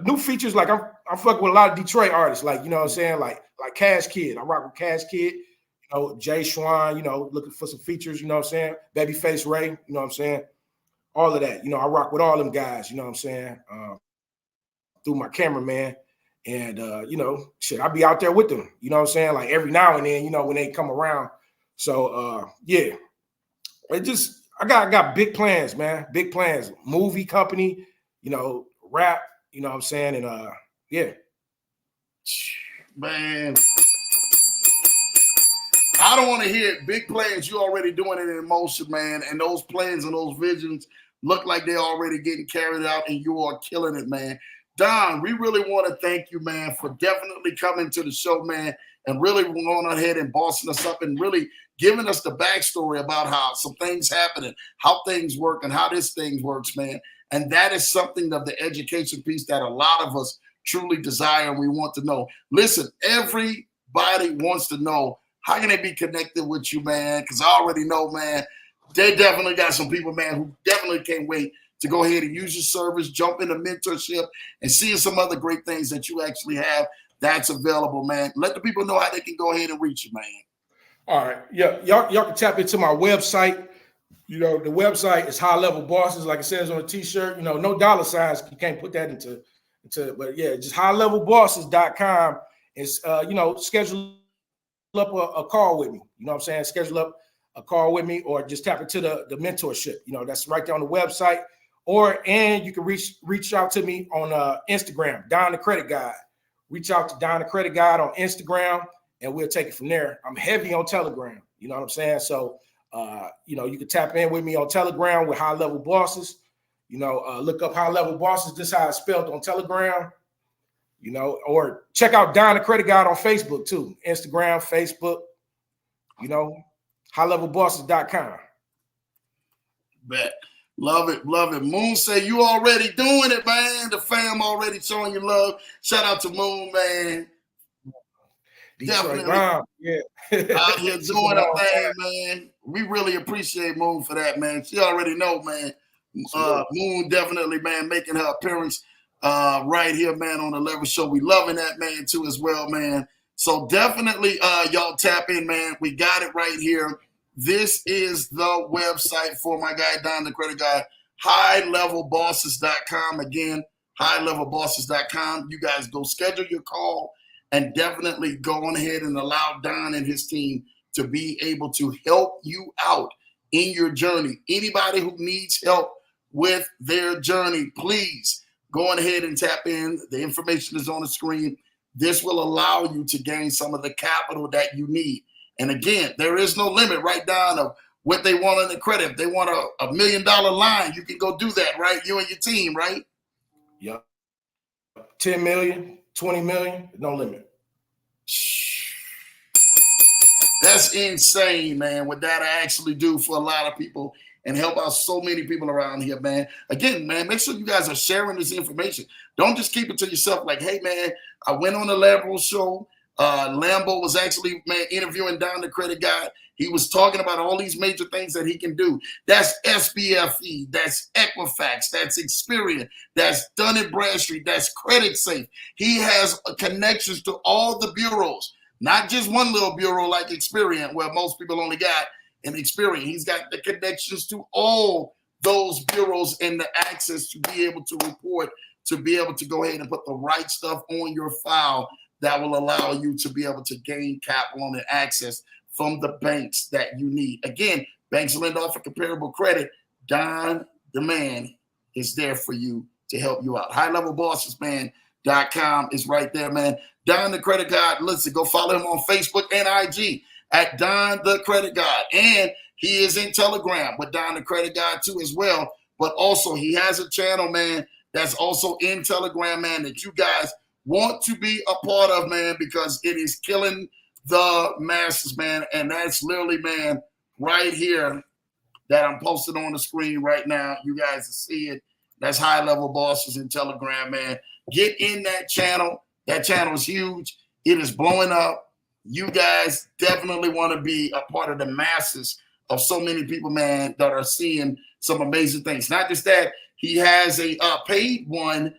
new features, like I'm fucking with a lot of Detroit artists, like, you know what I'm saying? Like Cash Kid. I rock with Cash Kid, Jay Schwan, looking for some features, you know what I'm saying? Babyface Ray, you know what I'm saying? All of that. I rock with all them guys, you know what I'm saying? Through my cameraman. And shit, I be out there with them, you know what I'm saying? Like every now and then, when they come around. So yeah. I got big plans, man. Big plans. Movie company, rap, you know what I'm saying? And yeah. Man, I don't want to hear it. Big plans. You already doing it in motion, man. And those plans and those visions look like they're already getting carried out, and you are killing it, man. Don, we really want to thank you, man, for definitely coming to the show, man, and really going ahead and bossing us up and really giving us the backstory about how some things happen and how things work and how this thing works, man. And that is something of the education piece that a lot of us truly desire and we want to know. Listen, everybody wants to know, how can they be connected with you, man? Because I already know, man, they definitely got some people, man, who definitely can't wait to go ahead and use your service, jump into mentorship, and seeing some other great things that you actually have that's available, man. Let the people know how they can go ahead and reach you, man. All right. Yeah, y'all can tap into my website. The website is High Level Bosses, like it says on the t-shirt. No dollar signs. You can't put that into but yeah, just highlevelbosses.com. Is schedule up a call with me. You know what I'm saying? Schedule up a call with me, or just tap into the mentorship. That's right there on the website. And you can reach out to me on Instagram, Don the Credit Guide. Reach out to Don the Credit Guide on Instagram, and we'll take it from there. I'm heavy on Telegram. You know what I'm saying? So, you can tap in with me on Telegram with High Level Bosses. Look up High Level Bosses. This is how it's spelled on Telegram. Or check out Don the Credit Guide on Facebook too. Instagram, Facebook. highlevelbosses.com. Bet. Love it. Moon say you already doing it, man. The fam already showing you love. Shout out to Moon, man. Definitely. Yeah. Out here doing a thing, man. We really appreciate Moon for that, man. She already know, man. Moon definitely, man, making her appearance right here, man, on the Leverage Show. We loving that, man, too, as well, man. So definitely, y'all tap in, man. We got it right here. This is the website for my guy, Don the Credit Guy, highlevelbosses.com. Again, highlevelbosses.com. You guys go schedule your call and definitely go on ahead and allow Don and his team to be able to help you out in your journey. Anybody who needs help with their journey, please go on ahead and tap in. The information is on the screen. This will allow you to gain some of the capital that you need. And again, there is no limit right down of what they want on the credit. If they want a $1 million line, you can go do that, right? You and your team, right? Yep. 10 million, 20 million, no limit. That's insane, man, what that actually do for a lot of people and help out so many people around here, man. Again, man, make sure you guys are sharing this information. Don't just keep it to yourself like, hey, man, I went on the Lambo show. Lambo was actually, man, interviewing Don the Credit Guy. He was talking about all these major things that he can do. That's SBFE, that's Equifax, that's Experian, that's Dun & Bradstreet, that's Credit Safe. He has connections to all the bureaus, not just one little bureau like Experian, where most people only got an Experian. He's got the connections to all those bureaus and the access to be able to report, to be able to go ahead and put the right stuff on your file that will allow you to be able to gain capital and access from the banks that you need. Again, banks lend off a comparable credit. Don the man is there for you to help you out. highlevelbossesman.com is right there, man. Don the Credit Guy. Listen, go follow him on Facebook and IG at Don the Credit Guy. And he is in Telegram with Don the Credit Guy too as well. But also he has a channel, man, that's also in Telegram, man, that you guys want to be a part of, man, because it is killing the masses, man. And that's literally, man, right here that I'm posting on the screen right now. You guys see it. That's High Level Bosses in Telegram, man. Get in that channel. That channel is huge. It is blowing up. You guys definitely want to be a part of the masses of so many people, man, that are seeing some amazing things. Not just that, he has a paid one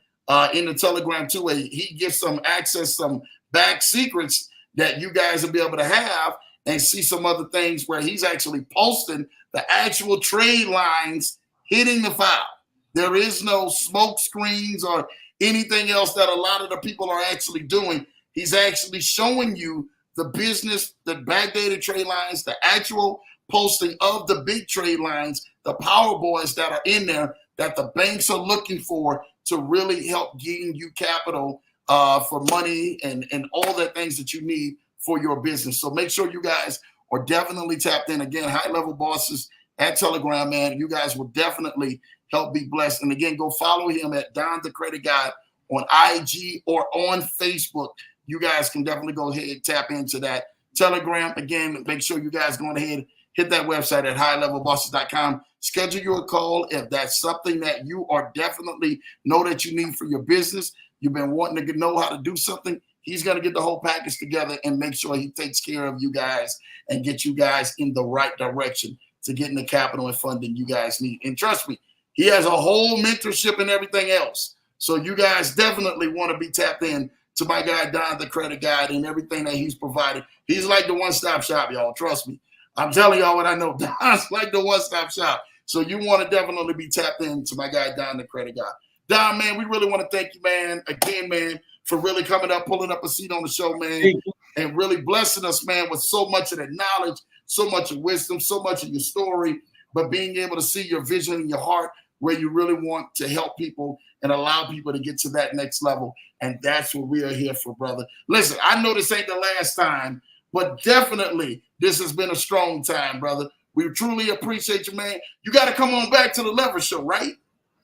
in the Telegram too. He gives some access, some back secrets that you guys will be able to have and see some other things where he's actually posting the actual trade lines hitting the file. There is no smoke screens or anything else that a lot of the people are actually doing. He's actually showing you the business, the backdated trade lines, the actual posting of the big trade lines, the power boys that are in there that the banks are looking for to really help gain you capital for money and all the things that you need for your business. So make sure you guys are definitely tapped in. Again, High Level Bosses at Telegram, man. You guys will definitely help be blessed. And again, go follow him at Don the Credit Guy on IG or on Facebook. You guys can definitely go ahead and tap into that Telegram. Again, make sure you guys go ahead, hit that website at highlevelbosses.com. Schedule your call if that's something that you are definitely know that you need for your business. You've been wanting to know how to do something. He's going to get the whole package together and make sure he takes care of you guys and get you guys in the right direction to getting the capital and funding you guys need. And trust me, he has a whole mentorship and everything else. So you guys definitely want to be tapped in to my guy, Don the Credit Guy, and everything that he's provided. He's like the one-stop shop, y'all. Trust me. I'm telling y'all what I know. Don's like the one-stop shop. So you want to definitely be tapped in to my guy, Don the Credit Guy. Don, man, we really want to thank you, man, again, man, for really coming up, pulling up a seat on the show, man, and really blessing us, man, with so much of the knowledge, so much of wisdom, so much of your story, but being able to see your vision in your heart where you really want to help people and allow people to get to that next level. And that's what we are here for, brother. Listen, I know this ain't the last time, but definitely this has been a strong time, brother. We truly appreciate you, man. You got to come on back to the Leverage Show, right?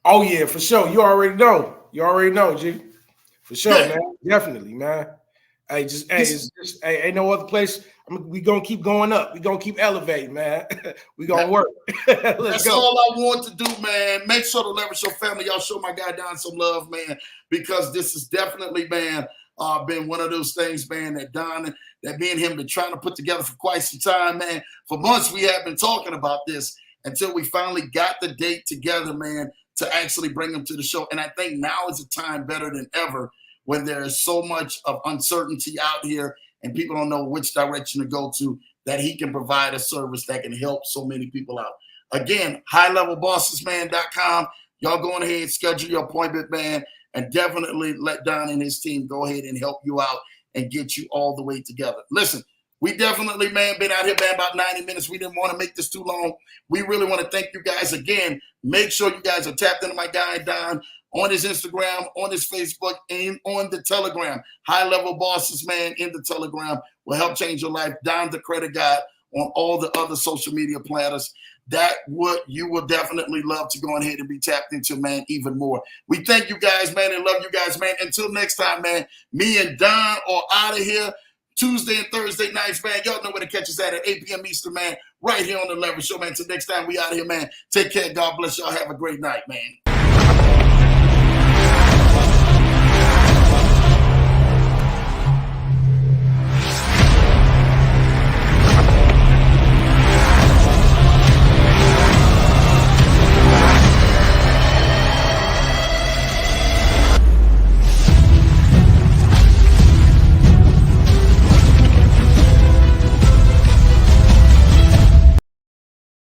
Oh, yeah, for sure. You already know. You already know, G. For sure, man. Definitely, man. Hey, ain't no other place. We gonna keep going up. We gonna keep elevating, man. We gonna work. That's all I want to do, man. Make sure the Leverage Show family, y'all show my guy Don some love, man, because this is definitely, man, been one of those things, man, that Don, that me and him been trying to put together for quite some time, man. For months we have been talking about this until we finally got the date together, man, to actually bring him to the show. And I think now is a time better than ever when there is so much of uncertainty out here and people don't know which direction to go to, that he can provide a service that can help so many people out. Again, highlevelbossesman.com. Y'all go ahead, schedule your appointment, man, and definitely let Don and his team go ahead and help you out and get you all the way together. Listen, we definitely, man, been out here, man, about 90 minutes. We didn't want to make this too long. We really want to thank you guys again. Make sure you guys are tapped into my guy, Don, on his Instagram, on his Facebook, and on the Telegram. High Level Bosses, man, in the Telegram will help change your life. Don the Credit Guy on all the other social media planners. That would you will definitely love to go ahead and be tapped into, man, even more. We thank you guys, man, and love you guys, man. Until next time, man, me and Don are out of here. Tuesday and Thursday nights, man. Y'all know where to catch us at 8 p.m. Eastern, man, right here on the Leverage Show, man. Until next time, we out of here, man. Take care. God bless y'all. Have a great night, man.